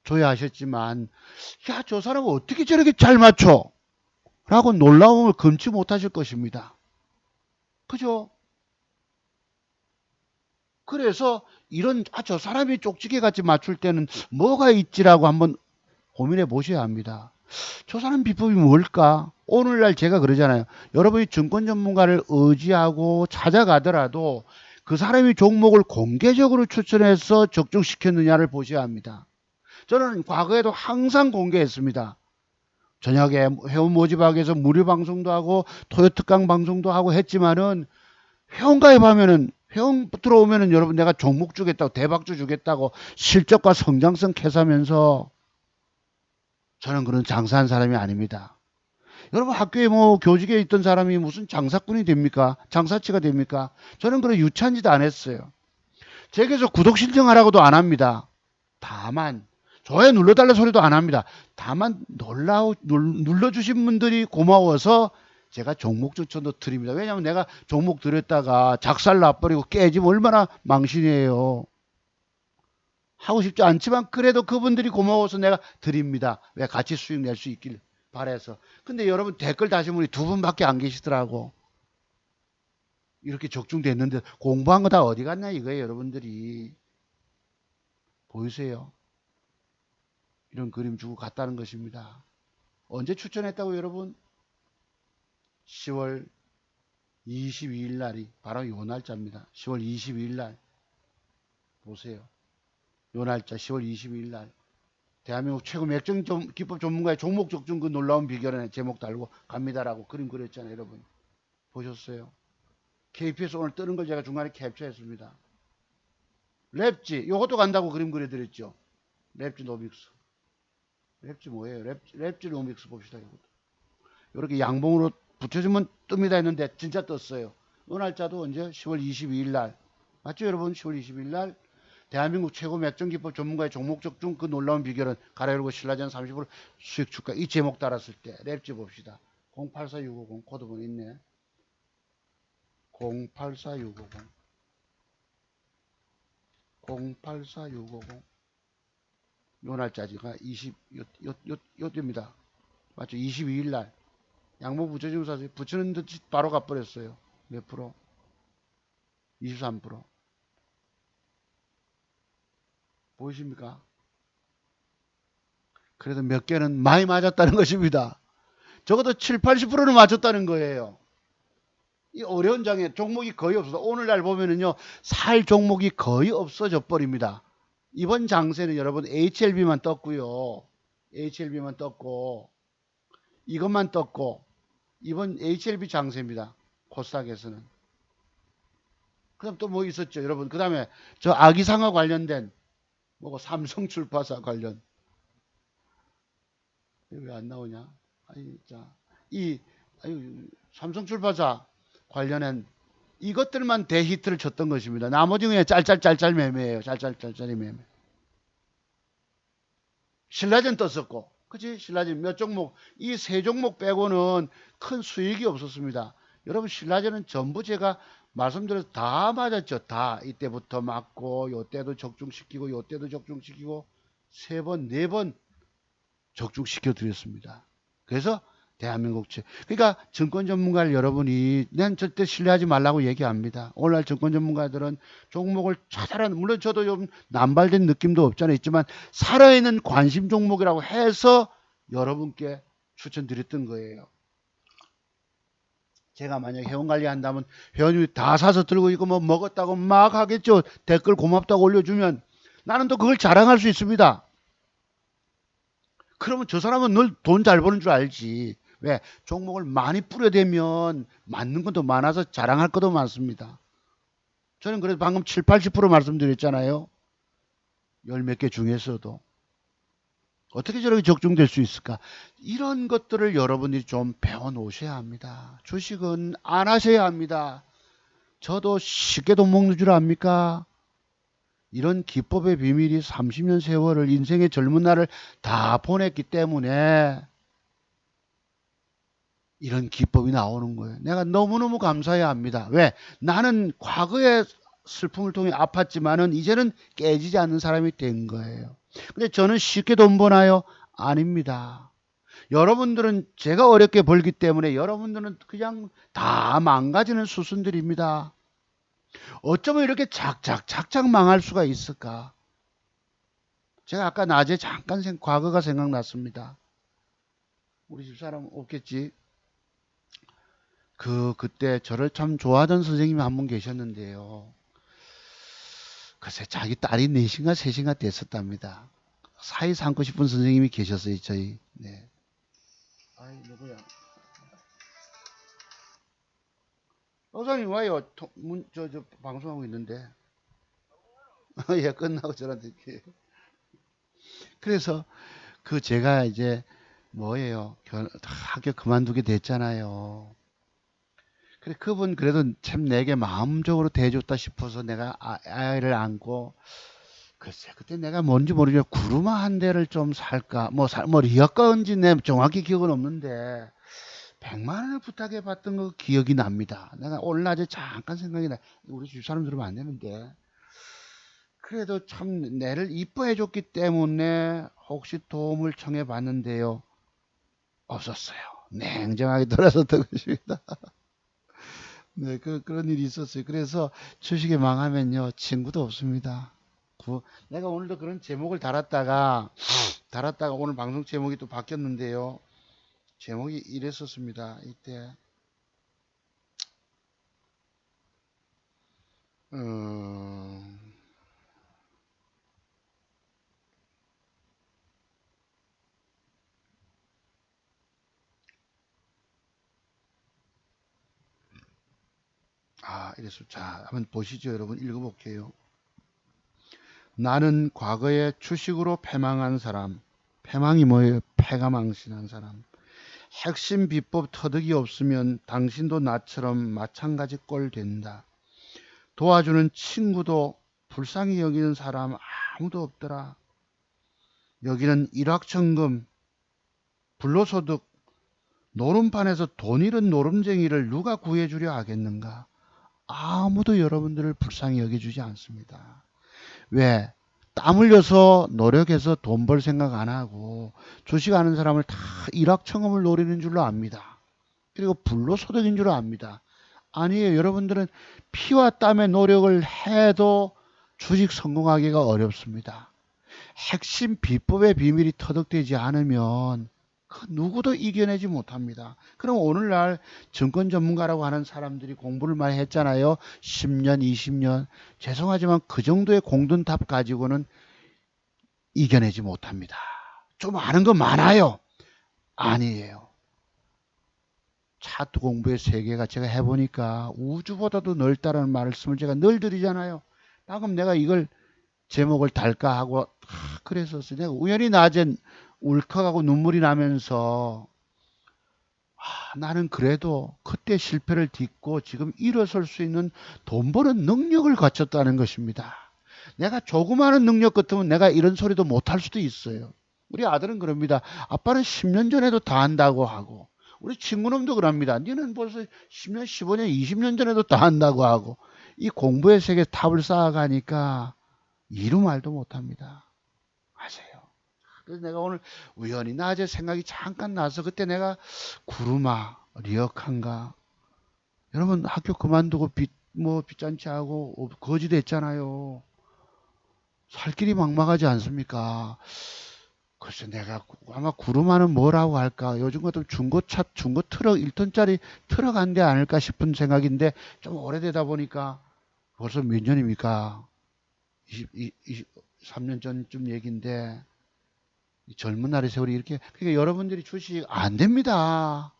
조회하셨지만 야, 저 사람은 어떻게 저렇게 잘 맞춰? 라고 놀라움을 금치 못하실 것입니다. 그죠? 그래서 이런 저 사람이 쪽지게 같이 맞출 때는 뭐가 있지라고 한번 고민해 보셔야 합니다. 저 사람 비법이 뭘까? 오늘날 제가 그러잖아요. 여러분이 증권 전문가를 의지하고 찾아가더라도 그 사람이 종목을 공개적으로 추천해서 적중시켰느냐를 보셔야 합니다. 저는 과거에도 항상 공개했습니다. 저녁에 회원 모집하기 위해서 무료 방송도 하고 토요 특강 방송도 하고 했지만은 회원 가입하면은 회원 들어오면은 여러분 내가 종목 주겠다고 대박주 주겠다고 실적과 성장성 캐서면서 저는 그런 장사한 사람이 아닙니다. 여러분 학교에 뭐 교직에 있던 사람이 무슨 장사꾼이 됩니까? 장사치가 됩니까? 저는 그런 유치한 짓 안 했어요. 제게서 구독 신청하라고도 안 합니다. 다만 좋아요 눌러달라 소리도 안 합니다. 다만 눌러주신 분들이 고마워서 제가 종목 추천도 드립니다. 왜냐하면 내가 종목 드렸다가 작살 나버리고 깨지면 얼마나 망신이에요. 하고 싶지 않지만 그래도 그분들이 고마워서 내가 드립니다. 왜 같이 수익 낼 수 있길 바라서. 근데 여러분 댓글 다신 분이 두 분밖에 안 계시더라고. 이렇게 적중됐는데 공부한 거 다 어디 갔냐 이거예요. 여러분들이 보이세요? 이런 그림 주고 갔다는 것입니다. 언제 추천했다고 여러분? 10월 22일 날이 바로 요 날짜입니다. 10월 22일 날 보세요. 요 날짜 10월 22일 날 대한민국 최고 맥정 기법 전문가의 종목 적중 그 놀라운 비결에 제목 달고 갑니다라고 그림 그렸잖아요. 여러분 보셨어요? KPS 오늘 뜨는 걸 제가 중간에 캡처했습니다. 랩지 요것도 간다고 그림 그려드렸죠. 랩지 노믹스. 랩지 뭐예요? 랩지 노믹스 봅시다. 이것도. 이렇게 양봉으로 붙여주면 뜹니다 했는데 진짜 떴어요. 이 날짜도 언제? 10월 22일 날. 맞죠 여러분? 10월 22일 날 대한민국 최고 맥정기법 전문가의 종목 적중 그 놀라운 비결은 가로 열고 신라전 30% 수익 축가 이 제목 달았을 때 랩지 봅시다. 084650 코드번 있네. 084650 084650 요 날짜지가 요때입니다. 맞죠? 22일 날 양봉 붙여주면서 붙이는 듯이 바로 가버렸어요. 몇 프로? 23%. 보이십니까? 그래도 몇 개는 많이 맞았다는 것입니다. 적어도 7, 80%는 맞췄다는 거예요. 이 어려운 장에 종목이 거의 없어서 오늘날 보면은요, 살 종목이 거의 없어져 버립니다. 이번 장세는 여러분 HLB만 떴고요. HLB만 떴고 이것만 떴고 이번 HLB 장세입니다. 코스닥에서는. 그 다음 또 뭐 있었죠 여러분. 그 다음에 저 아기상어 관련된 뭐고 삼성출판사 관련 왜 안 나오냐? 아니 삼성출판사 관련한 이것들만 대히트를 쳤던 것입니다. 나머지 그냥 짤짤짤짤 매매예요. 짤짤짤짤이 매매. 신라젠 떴었고, 그치? 신라젠 몇 종목, 이 세 종목 빼고는 큰 수익이 없었습니다. 여러분 신라젠은 전부 제가 말씀드려서 다 맞았죠. 다 이때부터 맞고 요때도 적중시키고 요때도 적중시키고 세 번, 네 번 적중시켜 드렸습니다. 그래서 대한민국 그러니까 증권 전문가 여러분이 난 절대 신뢰하지 말라고 얘기합니다. 오늘날 증권 전문가들은 종목을 찾아라. 물론 저도 좀 남발된 느낌도 없잖아요. 있지만 살아있는 관심 종목이라고 해서 여러분께 추천드렸던 거예요. 제가 만약 회원관리 한다면 회원님이 다 사서 들고 이거 뭐 먹었다고 막 하겠죠. 댓글 고맙다고 올려주면 나는 또 그걸 자랑할 수 있습니다. 그러면 저 사람은 늘 돈 잘 버는 줄 알지. 왜? 종목을 많이 뿌려대면 맞는 것도 많아서 자랑할 것도 많습니다. 저는 그래도 방금 7, 80% 말씀드렸잖아요. 열 몇 개 중에서도. 어떻게 저렇게 적중될 수 있을까? 이런 것들을 여러분들이 좀 배워 놓으셔야 합니다. 주식은 안 하셔야 합니다. 저도 쉽게 돈 먹는 줄 압니까? 이런 기법의 비밀이 30년 세월을 인생의 젊은 날을 다 보냈기 때문에 이런 기법이 나오는 거예요. 내가 너무너무 감사해야 합니다. 왜? 나는 과거의 슬픔을 통해 아팠지만은 이제는 깨지지 않는 사람이 된 거예요. 근데 저는 쉽게 돈 버나요? 아닙니다. 여러분들은 제가 어렵게 벌기 때문에 여러분들은 그냥 다 망가지는 수순들입니다. 어쩌면 이렇게 착착 망할 수가 있을까? 제가 아까 낮에 잠깐 과거가 생각났습니다. 우리 집사람 없겠지? 그때 저를 참 좋아하던 선생님이 한 분 계셨는데요. 글쎄 자기 딸이 4인가 3인가 됐었답니다. 사이 삼고 싶은 선생님이 계셨어요. 저희. 네. 아이 누구야? 목사님 와요. 저 방송하고 있는데. 예, 끝나고 저한테 이렇게. 그래서 제가 이제 뭐예요? 학교 그만두게 됐잖아요. 그래 그분 그래도 참 내게 마음적으로 대해줬다 싶어서 내가 아이를 안고 글쎄 그때 내가 뭔지 모르지만 구루마 한 대를 좀 살까 뭐 리어가인지 내 정확히 기억은 없는데 100만 원을 부탁해 봤던 거 기억이 납니다. 내가 오늘 낮에 잠깐 생각이 나. 우리 집 사람 들으면 안 되는데 그래도 참 내를 이뻐해 줬기 때문에 혹시 도움을 청해 봤는데요. 없었어요. 냉정하게 돌아섰던 것입니다. 네, 그런 일이 있었어요. 그래서 주식이 망하면요, 친구도 없습니다. 내가 오늘도 그런 제목을 달았다가 오늘 방송 제목이 또 바뀌었는데요. 제목이 이랬었습니다. 이때, 어, 이랬습니다. 자, 한번 보시죠. 여러분, 읽어볼게요. 나는 과거에 주식으로 패망한 사람, 패망이 뭐예요? 패가 망신한 사람. 핵심 비법 터득이 없으면 당신도 나처럼 마찬가지 꼴 된다. 도와주는 친구도 불쌍히 여기는 사람 아무도 없더라. 여기는 일확천금, 불로소득, 노름판에서 돈 잃은 노름쟁이를 누가 구해주려 하겠는가? 아무도 여러분들을 불쌍히 여겨주지 않습니다. 왜? 땀 흘려서 노력해서 돈 벌 생각 안 하고 주식하는 사람을 다 일확천금을 노리는 줄로 압니다. 그리고 불로소득인 줄 압니다. 아니에요. 여러분들은 피와 땀의 노력을 해도 주식 성공하기가 어렵습니다. 핵심 비법의 비밀이 터득되지 않으면 그 누구도 이겨내지 못합니다. 그럼 오늘날 증권 전문가라고 하는 사람들이 공부를 많이 했잖아요. 10년, 20년. 죄송하지만 그 정도의 공든탑 가지고는 이겨내지 못합니다. 좀 아는 거 많아요. 아니에요. 차트 공부의 세계가 제가 해보니까 우주보다도 넓다는 말씀을 제가 늘 드리잖아요. 방금 내가 이걸 제목을 달까 하고 그랬었어요. 내가 우연히 낮에 울컥하고 눈물이 나면서 나는 그래도 그때 실패를 딛고 지금 일어설 수 있는 돈 버는 능력을 갖췄다는 것입니다. 내가 조그마한 능력 같으면 내가 이런 소리도 못할 수도 있어요. 우리 아들은 그럽니다. 아빠는 10년 전에도 다 한다고 하고 우리 친구놈도 그럽니다. 니는 벌써 10년, 15년, 20년 전에도 다 한다고 하고 이 공부의 세계 탑을 쌓아가니까 이루 말도 못합니다. 아세요. 그래서 내가 오늘 우연히 낮에 생각이 잠깐 나서 그때 내가 구루마, 리어칸가 여러분 학교 그만두고 빚잔치 하고 거지 됐잖아요. 살 길이 막막하지 않습니까? 글쎄 내가 아마 구루마는 뭐라고 할까? 요즘 같은 중고차, 중고 트럭 1톤짜리 트럭 한 대 아닐까 싶은 생각인데 좀 오래되다 보니까 벌써 몇 년입니까? 23년 전쯤 얘기인데 젊은 날의 세월이 이렇게 그러니까 여러분들이 주식 안 됩니다.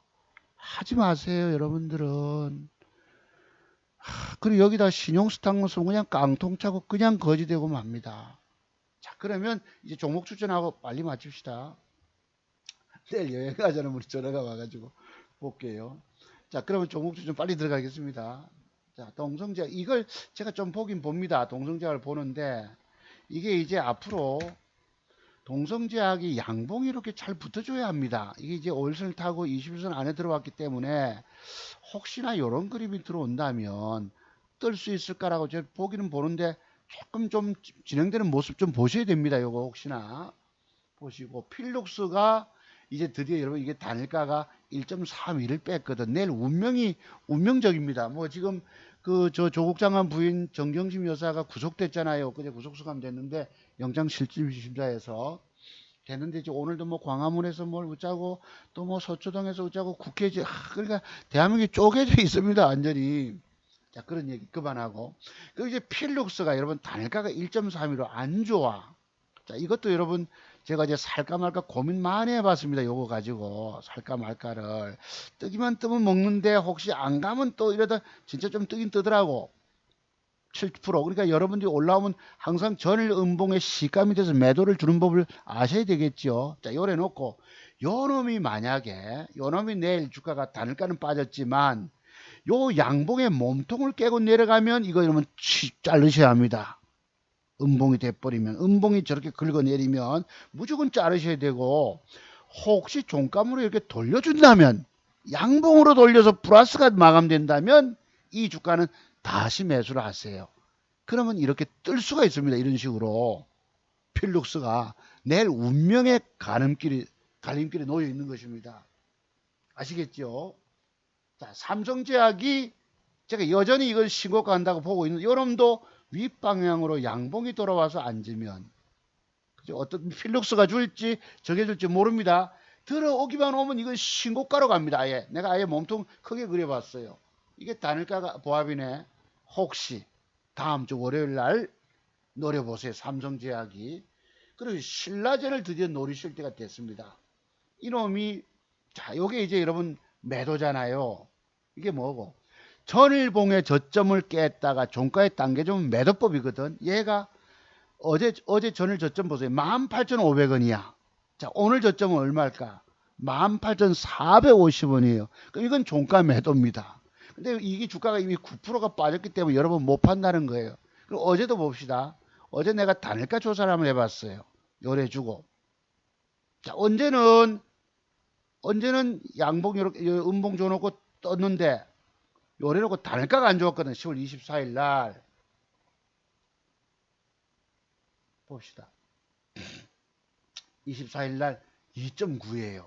하지 마세요, 여러분들은. 그리고 여기다 신용스탁만 쓰면 그냥 깡통 차고 그냥 거지 되고 맙니다. 자, 그러면 이제 종목 추천하고 빨리 마칩시다. 내일 여행 가자는 우리 전화가 와가지고 볼게요. 자, 그러면 종목 추천 빨리 들어가겠습니다. 자, 동성제약 이걸 제가 좀 보긴 봅니다. 동성제약을 보는데 이게 이제 앞으로 동성제약이 양봉이 이렇게 잘 붙어줘야 합니다. 이게 이제 5일선을 타고 21선 안에 들어왔기 때문에 혹시나 이런 그림이 들어온다면 뜰 수 있을까라고 제가 보기는 보는데 조금 좀 진행되는 모습 좀 보셔야 됩니다. 요거 혹시나 보시고 필룩스가 이제 드디어 여러분 이게 단일가가 1.32를 뺐거든. 내일 운명적입니다. 뭐 지금 그 저 조국 장관 부인 정경심 여사가 구속됐잖아요. 그제 구속 수감됐는데 영장 실질 심사에서 됐는데 이제 오늘도 뭐 광화문에서 뭘 웃자고 또 뭐 서초동에서 웃자고 국회지 그러니까 대한민국이 쪼개져 있습니다. 완전히. 자, 그런 얘기 그만하고. 그 이제 필룩스가 여러분 단일가가 1.32로 안 좋아. 자, 이것도 여러분 제가 이제 살까 말까 고민 많이 해봤습니다. 요거 가지고 살까 말까를 뜨기만 뜨면 먹는데 혹시 안 가면 또 이러다 진짜 좀 뜨긴 뜨더라고. 7%. 그러니까 여러분들이 올라오면 항상 전일 음봉의 시가미 돼서 매도를 주는 법을 아셔야 되겠죠. 자, 요래 놓고 요 놈이 내일 주가가 단일가는 빠졌지만 요 양봉의 몸통을 깨고 내려가면 이거 여러분 자르셔야 합니다. 음봉이 돼버리면 음봉이 저렇게 긁어내리면 무조건 자르셔야 되고 혹시 종가으로 이렇게 돌려준다면 양봉으로 돌려서 플러스가 마감된다면 이 주가는 다시 매수를 하세요. 그러면 이렇게 뜰 수가 있습니다. 이런 식으로 필룩스가 내일 운명의 갈림길에 놓여 있는 것입니다. 아시겠죠? 자, 삼성제약이 제가 여전히 이걸 신고가 한다고 보고 있는 요놈도 윗방향으로 양봉이 돌아와서 앉으면 그죠? 어떤 필룩스가 줄지 저게 줄지 모릅니다. 들어오기만 오면 이건 신고가로 갑니다. 아예 내가 아예 몸통 크게 그려봤어요. 이게 단일가가 보합이네. 혹시 다음 주 월요일 날 노려보세요. 삼성제약이. 그리고 신라젠을 드디어 노리실 때가 됐습니다. 이놈이 자 요게 이제 여러분 매도잖아요. 이게 뭐고 전일봉의 저점을 깼다가 종가에 당겨주면 매도법이거든. 얘가 어제 전일 저점 보세요. 18,500원이야. 자 오늘 저점은 얼마일까? 18,450원이에요. 그럼 이건 종가 매도입니다. 근데 이게 주가가 이미 9%가 빠졌기 때문에 여러분 못 판다는 거예요. 그럼 어제도 봅시다. 어제 내가 단일가 조사를 한번 해봤어요. 요래주고. 자, 언제는 양봉 이렇게 음봉 줘놓고 떴는데 요래놓고 단일가가 안 좋았거든. 10월 24일 날. 봅시다. 24일 날 2.9예요.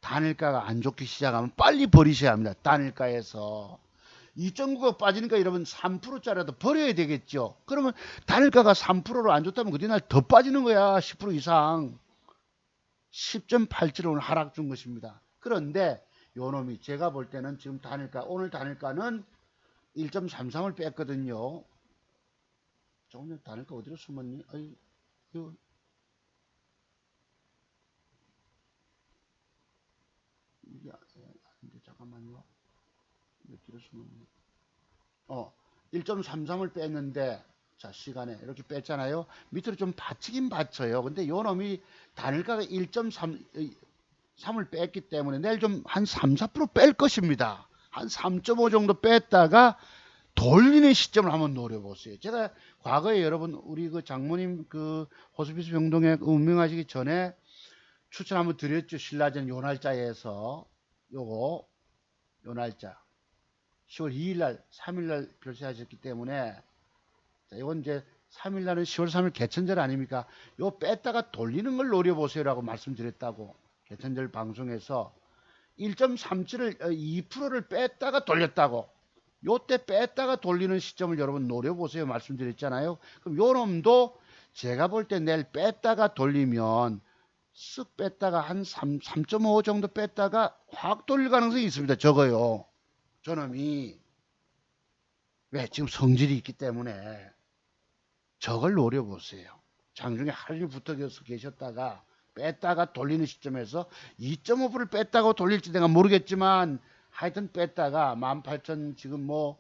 단일가가 안 좋기 시작하면 빨리 버리셔야 합니다. 단일가에서. 2.9가 빠지니까 여러분 3%짜리라도 버려야 되겠죠. 그러면 단일가가 3%로 안 좋다면 그 뒤날 더 빠지는 거야. 10% 이상. 10.87원 하락 준 것입니다. 그런데 요놈이 제가 볼 때는 지금 단일가 오늘 단일가는 1.33을 뺐거든요. 조금 전에 단일가 어디로 숨었니? 아이, 이거 이게 아닌데 잠깐만요. 몇 킬로 숨었니? 1.33을 뺐는데 자 시간에 이렇게 뺐잖아요. 밑으로 좀 받치긴 받쳐요. 근데 요 놈이 단일가가 1.3을 뺐기 때문에 내일 좀 한 3, 4%뺄 것입니다. 한 3.5 정도 뺐다가 돌리는 시점을 한번 노려보세요. 제가 과거에 여러분 우리 그 장모님 그 호스피스 병동에 운명하시기 전에 추천 한번 드렸죠. 신라젠 요 날짜에서 요거 요 날짜 10월 2일날 3일날 별세하셨기 때문에 자, 이건 이제 3일날은 10월 3일 개천절 아닙니까? 요 뺐다가 돌리는 걸 노려보세요 라고 말씀드렸다고 개천절 방송에서 1.37을 2%를 뺐다가 돌렸다고 요때 뺐다가 돌리는 시점을 여러분 노려보세요 말씀드렸잖아요. 그럼 요 놈도 제가 볼 때 내일 뺐다가 돌리면 쓱 뺐다가 한 3.5 정도 뺐다가 확 돌릴 가능성이 있습니다. 적어요. 저놈이 왜 지금 성질이 있기 때문에 저걸 노려보세요. 장중에 하루 종일 붙어 계셨다가 뺐다가 돌리는 시점에서 2.5%를 뺐다고 돌릴지 내가 모르겠지만 하여튼 뺐다가 18,000 지금 뭐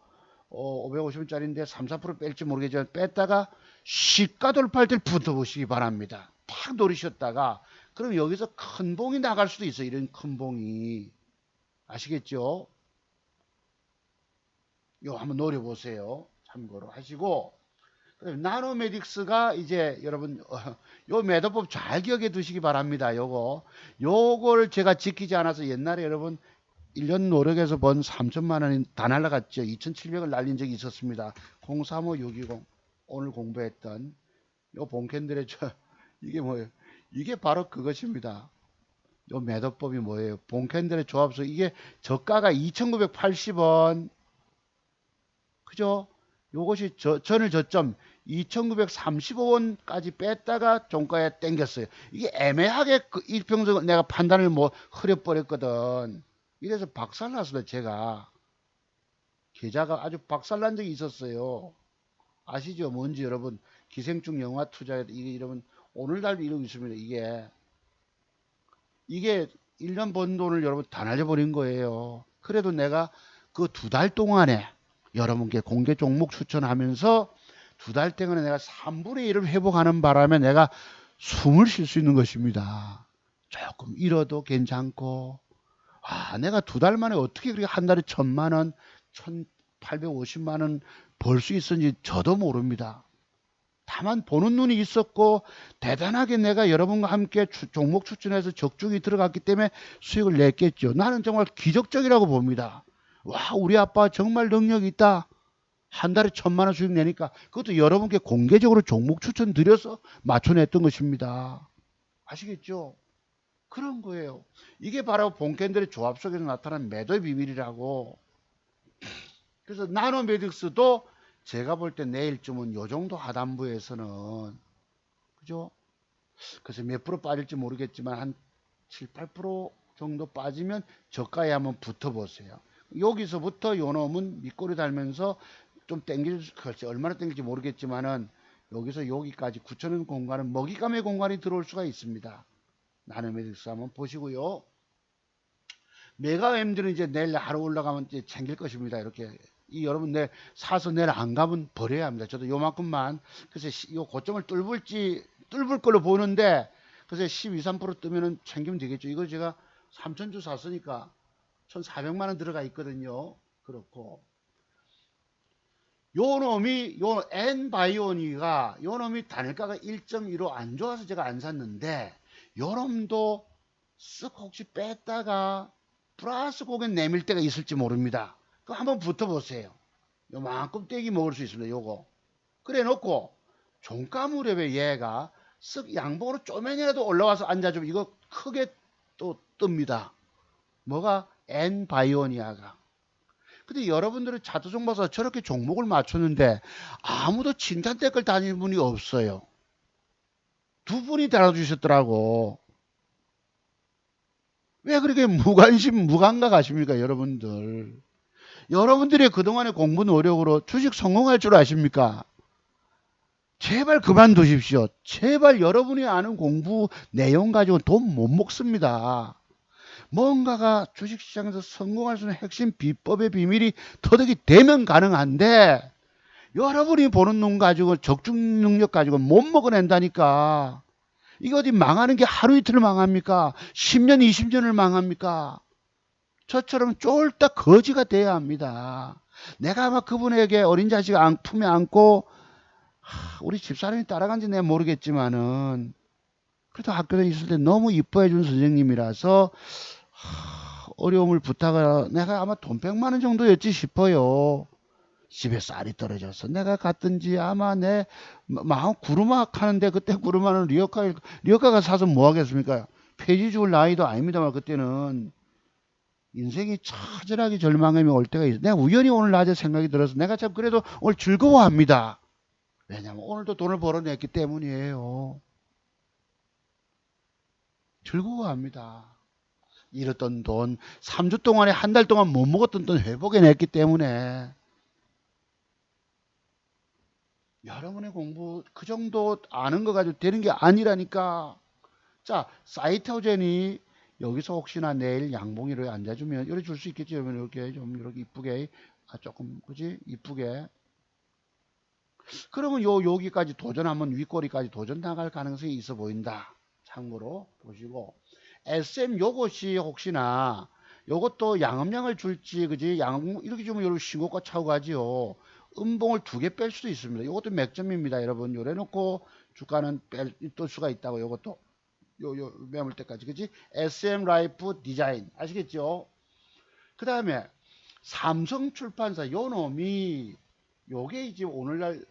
550원짜리인데 3, 4% 뺄지 모르겠지만 뺐다가 시가 돌파할 때 붙어보시기 바랍니다. 탁 노리셨다가 그럼 여기서 큰 봉이 나갈 수도 있어요. 이런 큰 봉이. 아시겠죠? 요 한번 노려보세요. 참고로 하시고 나노메딕스가 이제 여러분 요 매도법 잘 기억해 두시기 바랍니다. 요거를 제가 지키지 않아서 옛날에 여러분 1년 노력해서 번 3천만 원이 다 날라갔죠. 2,700을 날린 적이 있었습니다. 035620 오늘 공부했던 요 본캔들의 이게 뭐예요? 이게 바로 그것입니다. 요 매도법이 뭐예요? 본캔들의 조합수 이게 저가가 2,980원 그죠? 요것이 전일 저점 2,935원까지 뺐다가 종가에 땡겼어요. 이게 애매하게 그 일평선 내가 판단을 뭐 흐려버렸거든. 이래서 박살났어요. 제가 계좌가 아주 박살난 적이 있었어요. 아시죠? 뭔지 여러분 기생충 영화 투자에 이게 여러분 오늘날도 이러고 있습니다. 이게 1년 번 돈을 여러분 다 날려버린 거예요. 그래도 내가 그 2달 동안에 여러분께 공개 종목 추천하면서 2달 동안에 내가 3분의 1을 회복하는 바람에 내가 숨을 쉴 수 있는 것입니다. 조금 잃어도 괜찮고 내가 2달 만에 어떻게 그렇게 한 달에 1,000만 원, 1,850만 원 벌 수 있었는지 저도 모릅니다. 다만 보는 눈이 있었고 대단하게 내가 여러분과 함께 종목 추천해서 적중이 들어갔기 때문에 수익을 냈겠죠. 나는 정말 기적적이라고 봅니다. 와 우리 아빠 정말 능력이 있다. 한 달에 1,000만 원 수익 내니까 그것도 여러분께 공개적으로 종목 추천드려서 맞춰냈던 것입니다. 아시겠죠? 그런 거예요. 이게 바로 본캔들의 조합 속에서 나타난 매도의 비밀이라고. 그래서 나노메딕스도 제가 볼 때 내일쯤은 요 정도 하단부에서는, 그죠? 그래서 몇 프로 빠질지 모르겠지만 한 7, 8% 정도 빠지면 저가에 한번 붙어보세요. 여기서부터 요 놈은 밑꼬리 달면서 좀 땡길, 글쎄 얼마나 땡길지 모르겠지만은 여기서 여기까지 9,000원 공간은 먹잇감의 공간이 들어올 수가 있습니다. 나노메딕스 한번 보시고요. 메가엠들은 이제 내일 하루 올라가면 이제 챙길 것입니다. 이렇게. 여러분 내일 사서 내일 안 가면 버려야 합니다. 저도 요만큼만. 그래서 요 고점을 뚫을 걸로 보는데, 그래서 12, 3% 뜨면은 챙기면 되겠죠. 이거 제가 3,000주 샀으니까 1,400만 원 들어가 있거든요. 그렇고. 요 놈이, 요 N바이오니가, 요 놈이 단일가가 1.15 안 좋아서 제가 안 샀는데, 요 놈도 쓱 혹시 뺐다가 플러스 고개 내밀 때가 있을지 모릅니다. 그거 한번 붙어보세요. 요만큼 떼기 먹을 수 있습니다. 요거. 그래 놓고, 종가 무렵에 얘가 쓱 양봉으로 쪼매이라도 올라와서 앉아주면 이거 크게 또 뜹니다. 뭐가? N바이오니아가. 근데 여러분들은 자두종 봐서 저렇게 종목을 맞췄는데 아무도 칭찬 댓글 다니는 분이 없어요. 두 분이 달아주셨더라고. 왜 그렇게 무관심, 무감각하십니까, 여러분들? 여러분들의 그동안의 공부 노력으로 주식 성공할 줄 아십니까? 제발 그만두십시오. 제발 여러분이 아는 공부 내용 가지고 돈 못 먹습니다. 뭔가가 주식시장에서 성공할 수 있는 핵심 비법의 비밀이 터득이 되면 가능한데, 여러분이 보는 눈 가지고 적중 능력 가지고 못 먹어낸다니까. 이거 어디 망하는 게 하루 이틀 망합니까? 10년, 20년을 망합니까? 저처럼 쫄딱 거지가 돼야 합니다. 내가 아마 그분에게 어린 자식 품에 안고 우리 집사람이 따라간지 내가 모르겠지만은 그래도 학교에 있을 때 너무 이뻐해 준 선생님이라서 어려움을 부탁을, 내가 아마 돈 100만 원 정도였지 싶어요. 집에 쌀이 떨어져서 내가 갔든지 아마 내 마음 구루막 하는데, 그때 구루마는 리어카가 사서 뭐 하겠습니까? 폐지 줄 나이도 아닙니다만 그때는 인생이 처절하게 절망감이 올 때가 있어. 내가 우연히 오늘 낮에 생각이 들어서 내가 참 그래도 오늘 즐거워합니다. 왜냐면 오늘도 돈을 벌어냈기 때문이에요. 즐거워합니다. 잃었던 돈, 3주 동안에 한 달 동안 못 먹었던 돈 회복해냈기 때문에. 여러분의 공부 그 정도 아는 거 가지고 되는 게 아니라니까. 자, 사이트오젠이 여기서 혹시나 내일 양봉이를 앉아주면 이렇게 줄 수 있겠지. 여러분 이렇게 좀 이렇게 이쁘게, 조금 그지 이쁘게. 그러면 여기까지 도전하면 윗꼬리까지 도전 나갈 가능성이 있어 보인다. 참고로 보시고, SM 요것이 혹시나 요것도 양음량을 줄지, 그지? 양 이렇게 주면 여러분 신고가 차고 가지요. 음봉을 2개 뺄 수도 있습니다. 이것도 맥점입니다, 여러분. 요래 놓고 주가는 뜰 수가 있다고. 요것도 요 매물 때까지, 그지? SM 라이프 디자인 아시겠죠? 그 다음에 삼성 출판사 요 놈이 요게 이제 오늘날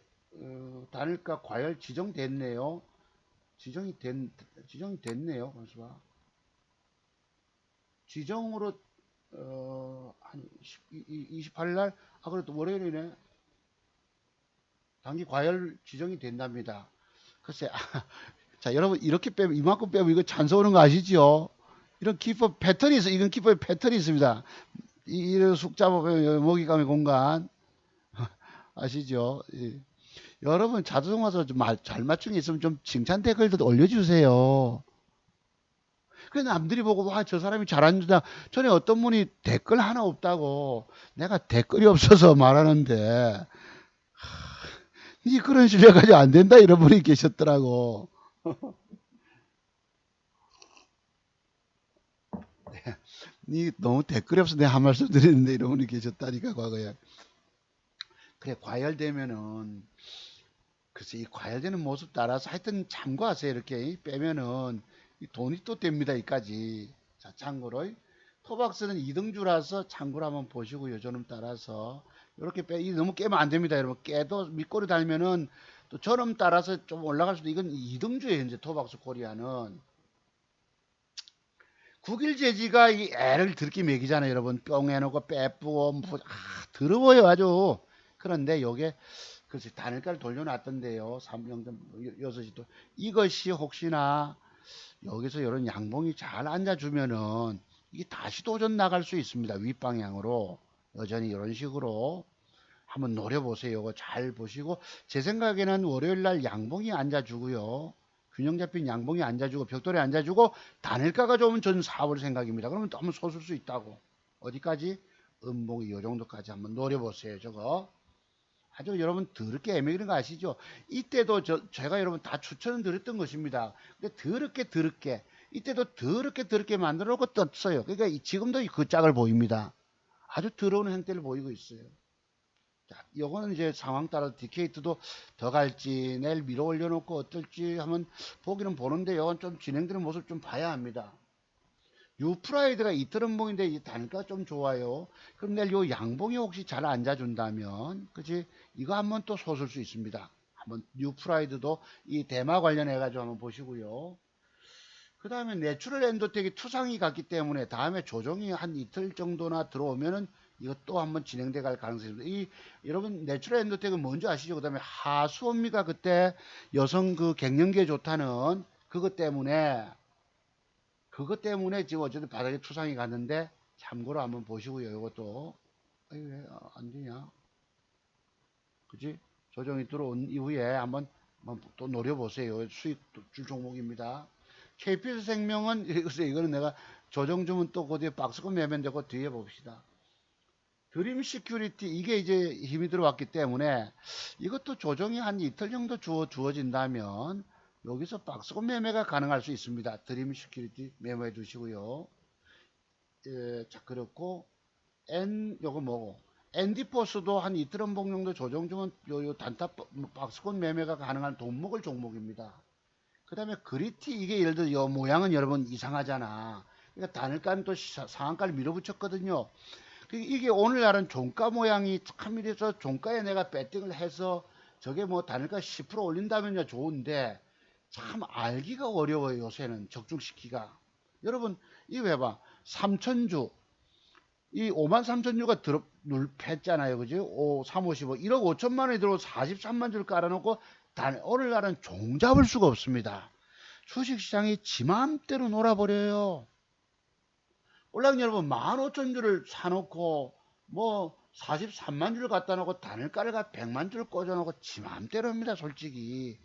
단일가 과열 지정됐네요. 지정이 됐네요. 잠시만. 지정으로 한 28일 날, 그래도 월요일이네. 단기 과열 지정이 된답니다. 글쎄, 자, 여러분 이렇게 빼면, 이만큼 빼면 이거 찬스 오는 거 아시죠? 이런 기법 패턴이 있어. 이건 기법의 패턴이 있습니다. 이런 숙자법 먹잇감의 공간 아시죠? 여러분 자두종 와서 잘 맞춘 게 있으면 좀 칭찬 댓글도 올려주세요. 그래 남들이 보고 와 저 사람이 잘한다. 전에 어떤 분이 댓글 하나 없다고, 내가 댓글이 없어서 말하는데 니 그런 실력 가지고 안 된다 이런 분이 계셨더라고. 니 너무 댓글이 없어 내가 한 말씀 드리는데 이런 분이 계셨다니까 과거에. 그래 과열되면은, 글쎄 이 과열되는 모습 따라서 하여튼 참고하세요. 이렇게 빼면은 이 돈이 또 됩니다. 이까지. 자 참고로 토박스는 2등주라서 참고로 한번 보시고 요저는 따라서 이렇게 너무 깨면 안 됩니다, 여러분. 깨도 밑꼬리 달면은 또 저름 따라서 좀 올라갈 수도. 이건 2등주에 현재 토박스 코리아는. 국일제지가 이 애를 들기 먹이잖아요, 여러분. 뿅 해놓고 빼쁘고 더러워요 아주. 그런데 요게 글쎄 단일가를 돌려놨던데요. 3.6시 또 이것이 혹시나 여기서 이런 양봉이 잘 앉아주면은 이게 다시 도전 나갈 수 있습니다. 윗방향으로 여전히 이런 식으로 한번 노려보세요. 이거 잘 보시고, 제 생각에는 월요일날 양봉이 앉아주고요. 균형 잡힌 양봉이 앉아주고 벽돌에 앉아주고 단일가가 좋으면 저는 4월 생각입니다. 그러면 또 한번 솟을 수 있다고. 어디까지? 음봉이 이 정도까지 한번 노려보세요. 저거 아주 여러분 더럽게 애매한 거 아시죠? 이때도 제가 여러분 다 추천을 드렸던 것입니다. 근데 더럽게 이때도 더럽게 만들어 놓고 떴어요. 그러니까 지금도 그 짝을 보입니다. 아주 더러운 행태를 보이고 있어요. 자, 요거는 이제 상황 따라 디케이트도 더 갈지 내일 밀어 올려놓고 어떨지 한번 보기는 보는데, 요건 좀 진행되는 모습 좀 봐야 합니다. 유프라이드가 이틀음봉인데 이 단가 좀 좋아요. 그럼 내일 요 양봉이 혹시 잘 앉아준다면, 그치? 이거 한번 또 솟을 수 있습니다. 한번 유프라이드도 이 대마 관련해 가지고 한번 보시고요. 그 다음에 내추럴 엔도텍이 투상이 갔기 때문에 다음에 조정이 한 이틀 정도나 들어오면은 이것 또 한번 진행돼 갈 가능성이 있습니다. 여러분 내추럴 엔도텍은 뭔지 아시죠? 그 다음에 하수원미가 그때 여성 그 갱년기에 좋다는 그것 때문에 지금 어쨌든 바닥에 투상이 갔는데 참고로 한번 보시고요. 이것도 왜 안 되냐? 그지? 조정이 들어온 이후에 한번 또 노려보세요. 수익 줄 종목입니다. KPS 생명은 이거는 내가 조정 주면 또 그 뒤에 박스권 매매인데 그 뒤에 봅시다. 드림 시큐리티 이게 이제 힘이 들어왔기 때문에 이것도 조정이 한 이틀 정도 주어진다면 여기서 박스권 매매가 가능할 수 있습니다. 드림 시큐리티 메모해 두시고요. 자, 그렇고 요거 뭐고 엔디포스도 한 이틀음봉 정도 조정 주면 요 단타 박스권 매매가 가능한 돈 먹을 종목입니다. 그 다음에 그리티 이게 예를 들어 요 모양은 여러분 이상하잖아. 그러니까 단일가는 또 상한가를 밀어붙였거든요. 이게 오늘날은 종가 모양이 참 이래서 종가에 내가 배팅을 해서 저게 뭐 단일가 10% 올린다면야 좋은데 참 알기가 어려워요. 요새는 적중시키기가. 여러분 이거 해봐. 3천주 이 53,000주가 뺐잖아요. 그죠? 355 1억 5천만 원이 들어오고 43만 주를 깔아놓고 오늘날은 종 잡을 수가 없습니다. 주식시장이 지 맘대로 놀아버려요. 올라간 여러분 15,000주를 사놓고 뭐 43만 주를 갖다 놓고 단일가를 100만 주를 꽂아놓고 지 맘대로 합니다. 솔직히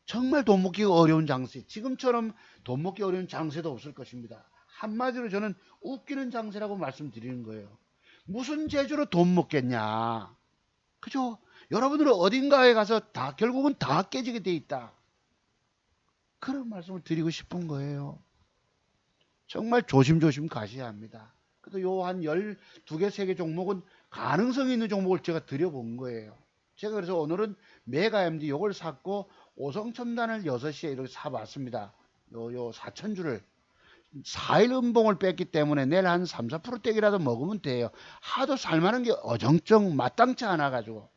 정말 돈 먹기가 어려운 장세, 지금처럼 돈 먹기 어려운 장세도 없을 것입니다. 한마디로 저는 웃기는 장세라고 말씀드리는 거예요. 무슨 재주로 돈 먹겠냐, 그죠? 여러분들은 어딘가에 가서 결국은 다 깨지게 돼 있다, 그런 말씀을 드리고 싶은 거예요. 정말 조심조심 가셔야 합니다. 그래도 요 한 12개, 3개 종목은 가능성이 있는 종목을 제가 드려본 거예요. 제가 그래서 오늘은 메가MD 요걸 샀고 오성첨단을 6시에 이렇게 사봤습니다. 요 4,000주를 4일 음봉을 뺐기 때문에 내일 한 3, 4% 떼기라도 먹으면 돼요. 하도 살만한 게 어정쩡 마땅치 않아 가지고.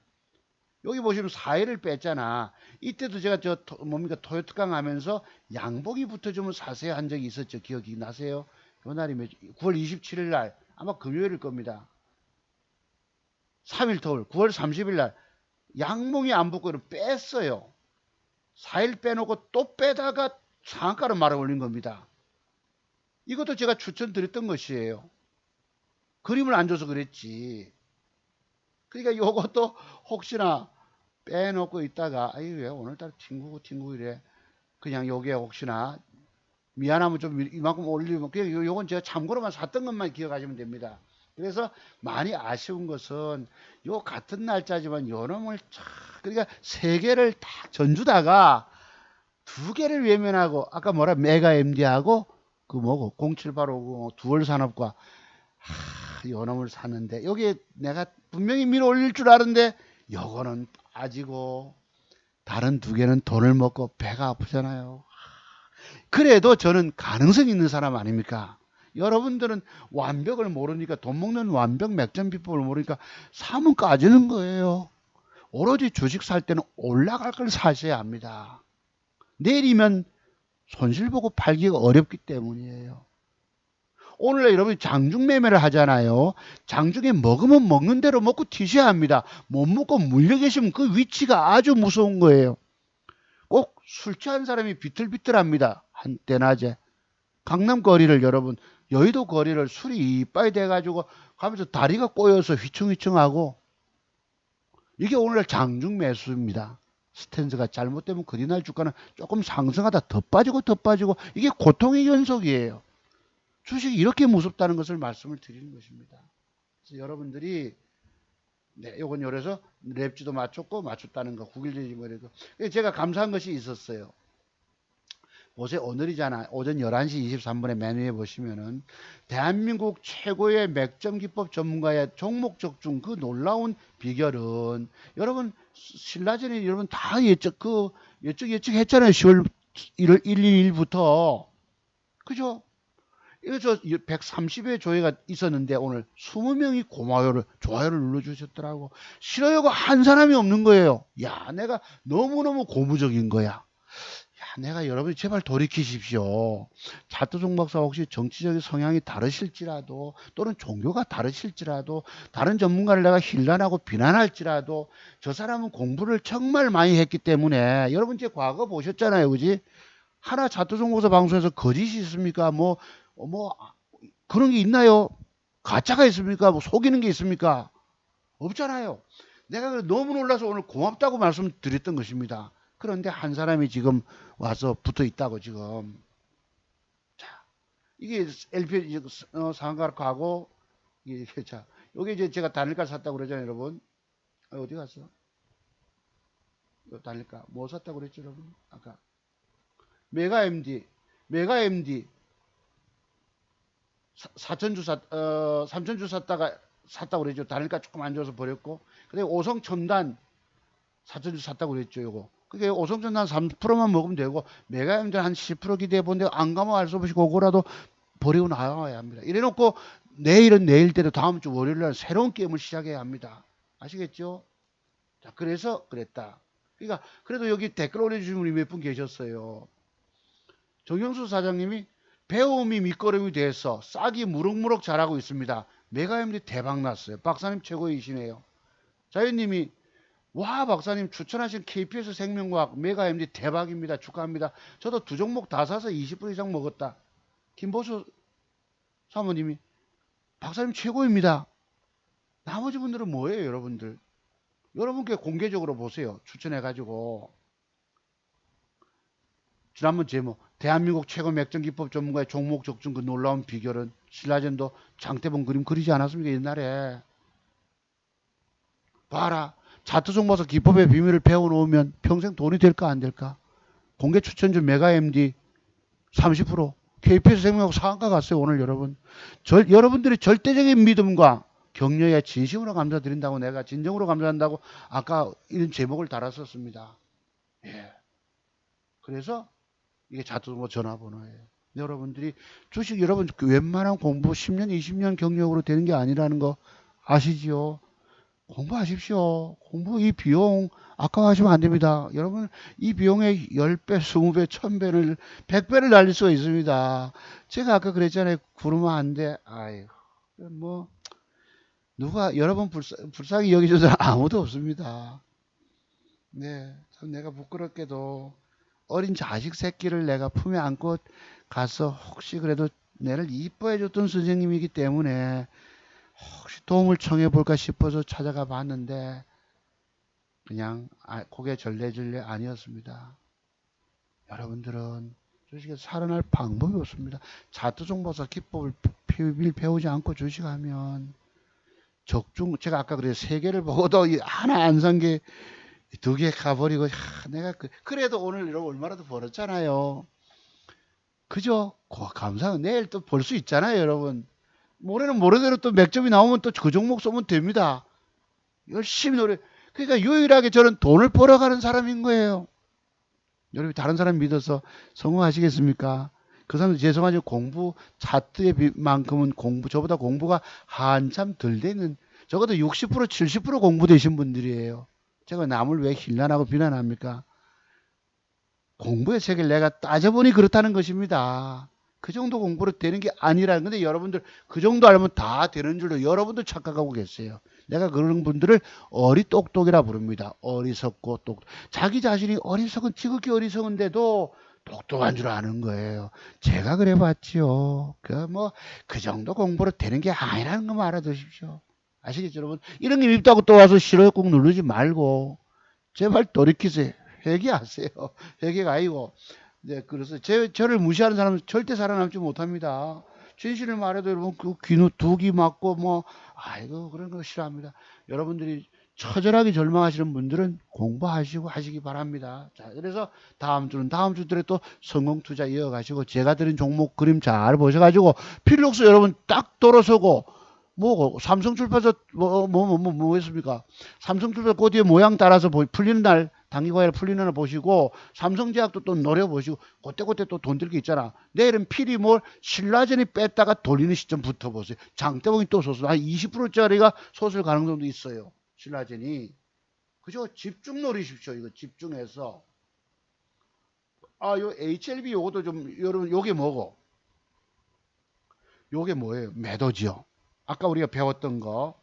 여기 보시면 4일을 뺐잖아. 이때도 제가 토요특강 하면서 양봉이 붙어주면 사세요 한 적이 있었죠. 기억이 나세요? 요 날이 9월 27일 날 아마 금요일일 겁니다. 3일 토요일 9월 30일 날 양봉이 안 붙고 뺐어요. 4일 빼놓고 또 빼다가 상한가로 말아 올린 겁니다. 이것도 제가 추천드렸던 것이에요. 그림을 안 줘서 그랬지. 그러니까 요것도 혹시나 빼놓고 있다가 왜 오늘따라 튕구고 이래, 그냥 요게 혹시나 미안하면 좀 이만큼 올리면 그냥 요건 제가 참고로만 샀던 것만 기억하시면 됩니다. 그래서 많이 아쉬운 것은 요 같은 날짜지만 요놈을 그러니까 3개를 딱 전주다가 2개를 외면하고 아까 메가MD하고 그 뭐고 0785 두월산업과 요놈을 샀는데 여기 내가 분명히 밀어 올릴 줄 아는데 요거는 빠지고 다른 2개는 돈을 먹고 배가 아프잖아요. 그래도 저는 가능성 있는 사람 아닙니까? 여러분들은 완벽을 모르니까, 돈 먹는 완벽 맥점 비법을 모르니까 사면 까지는 거예요. 오로지 주식 살 때는 올라갈 걸 사셔야 합니다. 내리면 손실 보고 팔기가 어렵기 때문이에요. 오늘날 여러분이 장중 매매를 하잖아요. 장중에 먹으면 먹는 대로 먹고 튀셔야 합니다. 못 먹고 물려 계시면 그 위치가 아주 무서운 거예요. 꼭 술 취한 사람이 비틀비틀합니다. 한때 낮에. 강남 거리를 여러분, 여의도 거리를 술이 이빠이 돼가지고 가면서 다리가 꼬여서 휘청휘청하고, 이게 오늘날 장중 매수입니다. 스탠스가 잘못되면 그리날 주가는 조금 상승하다 더 빠지고 더 빠지고, 이게 고통의 연속이에요. 주식이 이렇게 무섭다는 것을 말씀을 드리는 것입니다. 그래서 여러분들이, 네, 요건 요래서 랩지도 맞췄다는 거, 9일전이지 뭐래도. 제가 감사한 것이 있었어요. 보세요. 오늘이잖아. 오전 11시 23분에 메뉴에 보시면은 대한민국 최고의 맥점 기법 전문가의 종목 적중 그 놀라운 비결은, 여러분 신라전에 여러분 다 예측했잖아요. 10월 1일 1일부터. 그죠? 이거 저 130회 조회가 있었는데 오늘 20명이 좋아요를 눌러주셨더라고. 싫어요가 한 사람이 없는 거예요. 야, 내가 너무너무 고무적인 거야. 내가 여러분이 제발 돌이키십시오. 자투종 박사 혹시 정치적인 성향이 다르실지라도, 또는 종교가 다르실지라도, 다른 전문가를 내가 힐난하고 비난할지라도, 저 사람은 공부를 정말 많이 했기 때문에, 여러분 제 과거 보셨잖아요. 그지? 하나 자투종 박사 방송에서 거짓이 있습니까? 그런 게 있나요? 가짜가 있습니까? 속이는 게 있습니까? 없잖아요. 내가 너무 놀라서 오늘 고맙다고 말씀드렸던 것입니다. 그런데 한 사람이 지금 와서 붙어 있다고 지금. 자, 이게 LP 상가가고, 이게 자, 여기 이제 제가 단일가 샀다고 그러잖아요, 여러분. 어디 갔어? 단일가 뭐 샀다고 그랬죠, 여러분? 아까 메가 MD 4천주 3천주 샀다고 그랬죠. 단일가 조금 안 좋아서 버렸고, 그다음에 오성 첨단 4천주 샀다고 그랬죠, 요거. 그게 오성전 한 3%만 먹으면 되고, 메가엠들 한 10% 기대해 본데 안 가면 알 수 없이 그거라도 버리고 나와야 합니다. 이래놓고 내일은 내일대로 다음 주 월요일날 새로운 게임을 시작해야 합니다. 아시겠죠? 자, 그래서 그랬다. 그러니까 그래도 여기 댓글 올려주신 분이 몇 분 계셨어요. 정영수 사장님이 배움이 밑거름이 돼서 싹이 무럭무럭 자라고 있습니다. 메가엠들이 대박 났어요. 박사님 최고이시네요. 자연님이 와, 박사님 추천하신 KPS 생명과학 메가MD 대박입니다. 축하합니다. 저도 두 종목 다 사서 20% 이상 먹었다. 김보수 사모님이 박사님 최고입니다. 나머지 분들은 뭐예요, 여러분들? 여러분께 공개적으로 보세요. 추천해가지고. 지난번 제목, 대한민국 최고 맥점 기법 전문가의 종목 적중 그 놀라운 비결은, 신라전도 장대본 그림 그리지 않았습니까, 옛날에? 봐라. 자투종 봐서 기법의 비밀을 배워놓으면 평생 돈이 될까 안 될까? 공개 추천주 메가MD 30%, KPS 생명하고 상한가 갔어요. 오늘 여러분. 여러분들이 절대적인 믿음과 격려에 진심으로 감사드린다고, 내가 진정으로 감사한다고 아까 이런 제목을 달았었습니다. 예. 그래서 이게 자투종 전화번호예요. 여러분들이 주식, 여러분 웬만한 공부 10년 20년 경력으로 되는 게 아니라는 거 아시지요? 공부하십시오. 공부 이 비용 아까워하시면 안 됩니다. 여러분 이 비용의 10배, 20배, 1000배를 100배를 날릴 수가 있습니다. 제가 아까 그랬잖아요. 구르면 안 돼. 아이고 뭐 누가 여러분 불쌍히 여기는 사람 아무도 없습니다. 네, 참 내가 부끄럽게도 어린 자식 새끼를 내가 품에 안고 가서 혹시 그래도 내를 이뻐해 줬던 선생님이기 때문에 혹시 도움을 청해 볼까 싶어서 찾아가 봤는데 그냥 고개 절레절레 아니었습니다. 여러분들은 주식에 살아날 방법이 없습니다. 자투종보사 기법을 배우지 않고 주식하면 적중, 제가 아까 그래 3개를 보고도 하나 안 산 게 2개 가버리고, 내가 그래도 오늘 이러고 얼마라도 벌었잖아요. 그죠? 감사합니다. 내일 또 볼 수 있잖아요, 여러분. 모레는 모레대로 또 맥점이 나오면 또 그 종목 쏘면 됩니다. 열심히 그러니까 유일하게 저는 돈을 벌어가는 사람인 거예요. 여러분 다른 사람 믿어서 성공하시겠습니까? 그 사람들 죄송하지만 공부 차트의 만큼은 저보다 공부가 한참 덜 되는, 적어도 60% 70% 공부되신 분들이에요. 제가 남을 왜 힐난하고 비난합니까? 공부의 세계를 내가 따져보니 그렇다는 것입니다. 그 정도 공부로 되는 게 아니라는 건데, 여러분들 그 정도 알면 다 되는 줄로 여러분들 착각하고 계세요. 내가 그런 분들을 어리똑똑이라 부릅니다. 어리석고 자기 자신이 어리석은, 지극히 어리석은데도 똑똑한 줄 아는 거예요. 제가 그래 봤지요. 그 정도 공부로 되는 게 아니라는 것만 알아두십시오. 아시겠죠, 여러분? 이런 게 밉다고 또 와서 싫어요 꾹 누르지 말고 제발 돌이키세요. 회개하세요. 회개가 아니고. 네, 그래서 저를 무시하는 사람은 절대 살아남지 못합니다. 진실을 말해도 여러분 그 귀는 두기 맞고 아이고 그런 거 싫어합니다. 여러분들이 처절하게 절망하시는 분들은 공부하시고 하시기 바랍니다. 자, 그래서 다음 주들에 또 성공 투자 이어가시고 제가 드린 종목 그림 잘 보셔가지고 필록스 여러분 딱 돌아서고 삼성출판사 뭐였습니까? 삼성출판사 그 뒤에 모양 따라서 풀리는 날 단기과외 풀리는 날 보시고 삼성제약도 또 노려보시고 그때 또 돈 들 게 있잖아. 내일은 필이몰 신라젠이 뺐다가 돌리는 시점 붙어보세요. 장대봉이 또 소설 한 20%짜리가 소설 가능성도 있어요. 신라젠이. 그죠? 집중 노리십시오. 이거 집중해서. 요 HLB 요것도 좀 여러분 요게 뭐고? 요게 뭐예요? 매도지요. 아까 우리가 배웠던 거.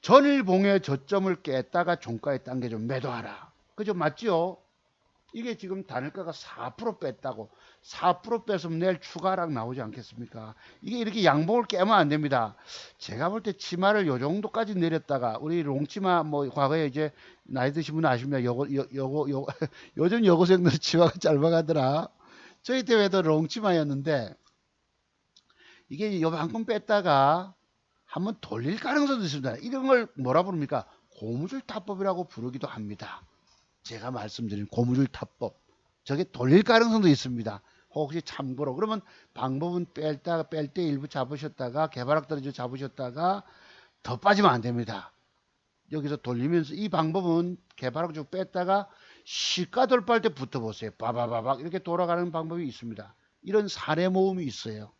전일봉의 저점을 깼다가 종가에 당겨 좀 매도하라. 그죠? 맞죠? 이게 지금 단일가가 4% 뺐다고. 4% 뺐으면 내일 추가 하락 나오지 않겠습니까? 이게 이렇게 양봉을 깨면 안 됩니다. 제가 볼 때 치마를 요 정도까지 내렸다가 우리 롱치마 과거에 이제 나이 드신 분 아십니다. 요즘 여고생들 치마가 짧아가더라. 저희 때에도 롱치마였는데 이게 요만큼 뺐다가 한번 돌릴 가능성도 있습니다. 이런 걸 뭐라 부릅니까? 고무줄 타법이라고 부르기도 합니다. 제가 말씀드린 고무줄 타법. 저게 돌릴 가능성도 있습니다. 혹시 참고로. 그러면 방법은 뺄 때 일부 잡으셨다가 개발학 떨어져 잡으셨다가 더 빠지면 안 됩니다. 여기서 돌리면서 이 방법은 개발학 쭉 뺐다가 시가 돌파할 때 붙어보세요. 바바바박 이렇게 돌아가는 방법이 있습니다. 이런 사례 모음이 있어요.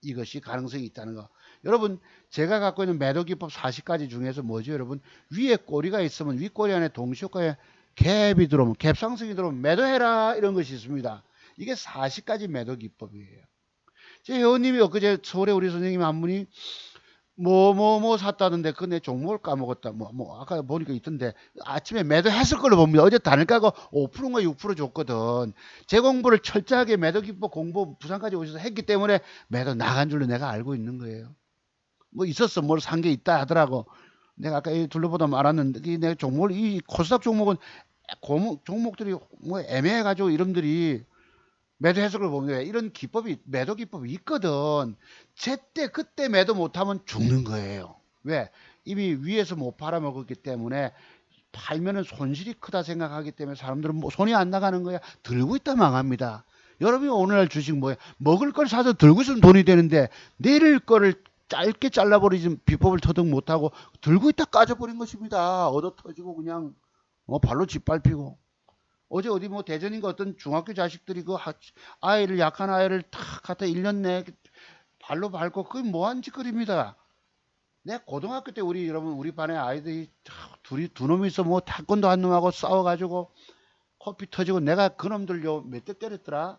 이것이 가능성이 있다는 거. 여러분 제가 갖고 있는 매도 기법 40가지 중에서 뭐죠 여러분? 위에 꼬리가 있으면 윗꼬리 안에 동시효과에 갭이 들어오면 갭 상승이 들어오면 매도해라 이런 것이 있습니다. 이게 40가지 매도 기법이에요. 제 회원님이 엊그제 서울에 우리 선생님 한 분이 샀다던데 그 내 종목을 까먹었다. 아까 보니까 있던데 아침에 매도했을 걸로 봅니다. 어제 단일가가 5%인가 6% 줬거든. 제 공부를 철저하게 매도 기법 공부 부산까지 오셔서 했기 때문에 매도 나간 줄로 내가 알고 있는 거예요. 있었어. 뭘 산 게 있다 하더라고. 내가 아까 둘러보다 말았는데 내가 이 코스닥 종목은 종목들이 애매해가지고 이름들이 매도 해석을 보면 이런 기법이 매도 기법이 있거든. 제때 그때 매도 못하면 죽는 거예요. 왜? 이미 위에서 못 팔아먹었기 때문에 팔면은 손실이 크다 생각하기 때문에 사람들은 손이 안 나가는 거야. 들고 있다 망합니다. 여러분이 오늘날 주식 먹을 걸 사서 들고 있으면 돈이 되는데 내릴 거를 짧게 잘라버리지 비법을 터득 못하고 들고 있다 까져버린 것입니다. 얻어 터지고 그냥 발로 짓밟히고. 어제 어디 대전인가 어떤 중학교 자식들이 약한 아이를 탁 갖다 1년 내 발로 밟고 그게 뭐한 짓거리입니다. 내가 고등학교 때 우리 반에 아이들이 두 놈이 있어 태권도 한 놈하고 싸워가지고 코피 터지고 내가 그놈들 몇 대 때렸더라?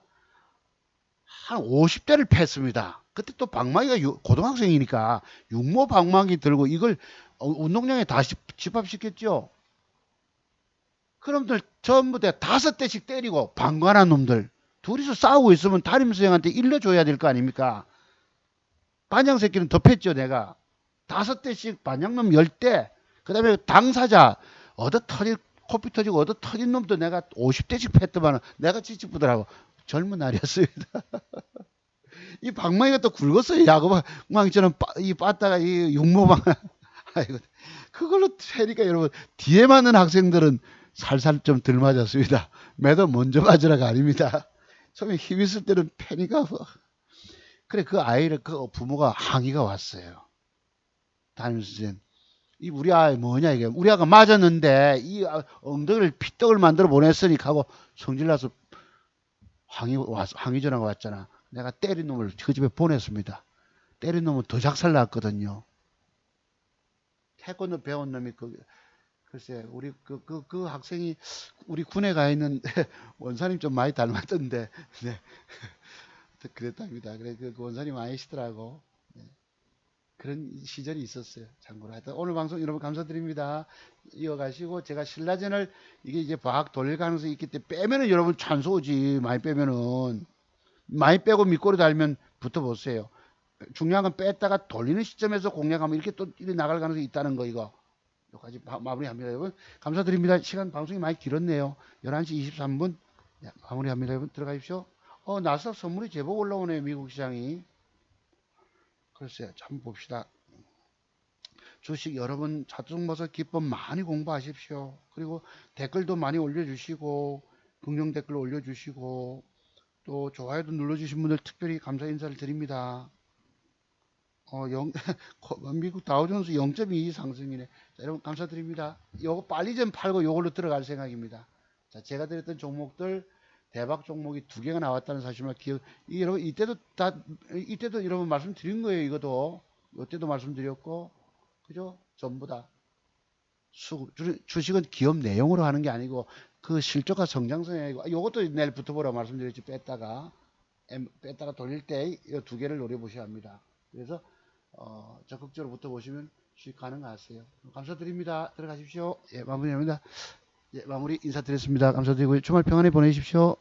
한 50대를 팼습니다. 그때 또 방망이가 고등학생이니까 육모 방망이 들고 이걸 운동장에 다시 집합시켰죠. 그놈들 전부 다 5대씩 때리고 방관한 놈들 둘이서 싸우고 있으면 담임선생한테 일러줘야 될 거 아닙니까? 반장 새끼는 더 팼죠. 내가 5대씩 반장놈 10대 그 다음에 당사자 코피 터지고 얻어 터진 놈도 내가 50대씩 팼더만 내가 찌찌뿌더라고. 젊은 날이었습니다. 이 방망이가 또 굵었어요. 야구방망이처럼 이 빠따가 이 육모방 아이고 그걸로 패니까 여러분 뒤에 맞는 학생들은 살살 좀 덜 맞았습니다. 매도 먼저 맞으라가 아닙니다. 처음에 힘 있을 때는 패니까 그래 그 아이를 그 부모가 항의가 왔어요. 담임선생 이 우리 아이 뭐냐 이게 우리 아가 맞았는데 이 엉덩이를 피떡을 만들어 보냈으니 하고 성질나서 항의 전화가 왔잖아. 내가 때린 놈을 그 집에 보냈습니다. 때린 놈은 더 작살 났거든요. 태권도 배운 놈이 글쎄 우리 그 학생이 우리 군에 가 있는 원사님 좀 많이 닮았던데 네 그랬답니다. 그래 그 원사님 아니시더라고. 네, 그런 시절이 있었어요. 참고로 하여튼 오늘 방송 여러분 감사드립니다. 이어가시고 제가 신라전을 이게 이제 과학 돌릴 가능성이 있기 때문에 빼면은 여러분 찬스 오지. 많이 빼면은 많이 빼고 밑꼬리 달면 붙어보세요. 중요한 건 뺐다가 돌리는 시점에서 공략하면 이렇게 또 이렇게 나갈 가능성이 있다는 거 이거. 여기까지 마무리합니다 여러분. 감사드립니다. 시간 방송이 많이 길었네요. 11시 23분 마무리합니다 여러분. 들어가십시오. 나스닥 선물이 제법 올라오네요. 미국 시장이. 글쎄요. 한번 봅시다. 주식 여러분 자동버섯 기법 많이 공부하십시오. 그리고 댓글도 많이 올려주시고 긍정 댓글 올려주시고 또 좋아요도 눌러주신 분들 특별히 감사 인사를 드립니다. 미국 다우존스 0.22 상승이네. 자, 여러분 감사드립니다. 요거 빨리 좀 팔고 요걸로 들어갈 생각입니다. 자, 제가 드렸던 종목들 대박 종목이 2개가 나왔다는 사실만 여러분 이때도 여러분 말씀드린 거예요. 이것도 이때도 말씀드렸고 그죠? 전부 다 주식은 기업 내용으로 하는 게 아니고 그 실적과 성장성이 요것도 내일 붙어보라고 말씀드렸지. 뺐다가 돌릴 때 이 2개를 노려보셔야 합니다. 그래서 적극적으로 붙어보시면 수익 가능하세요. 감사드립니다. 들어가십시오. 예, 마무리합니다. 예, 마무리 인사드렸습니다. 감사드리고 주말 평안히 보내십시오.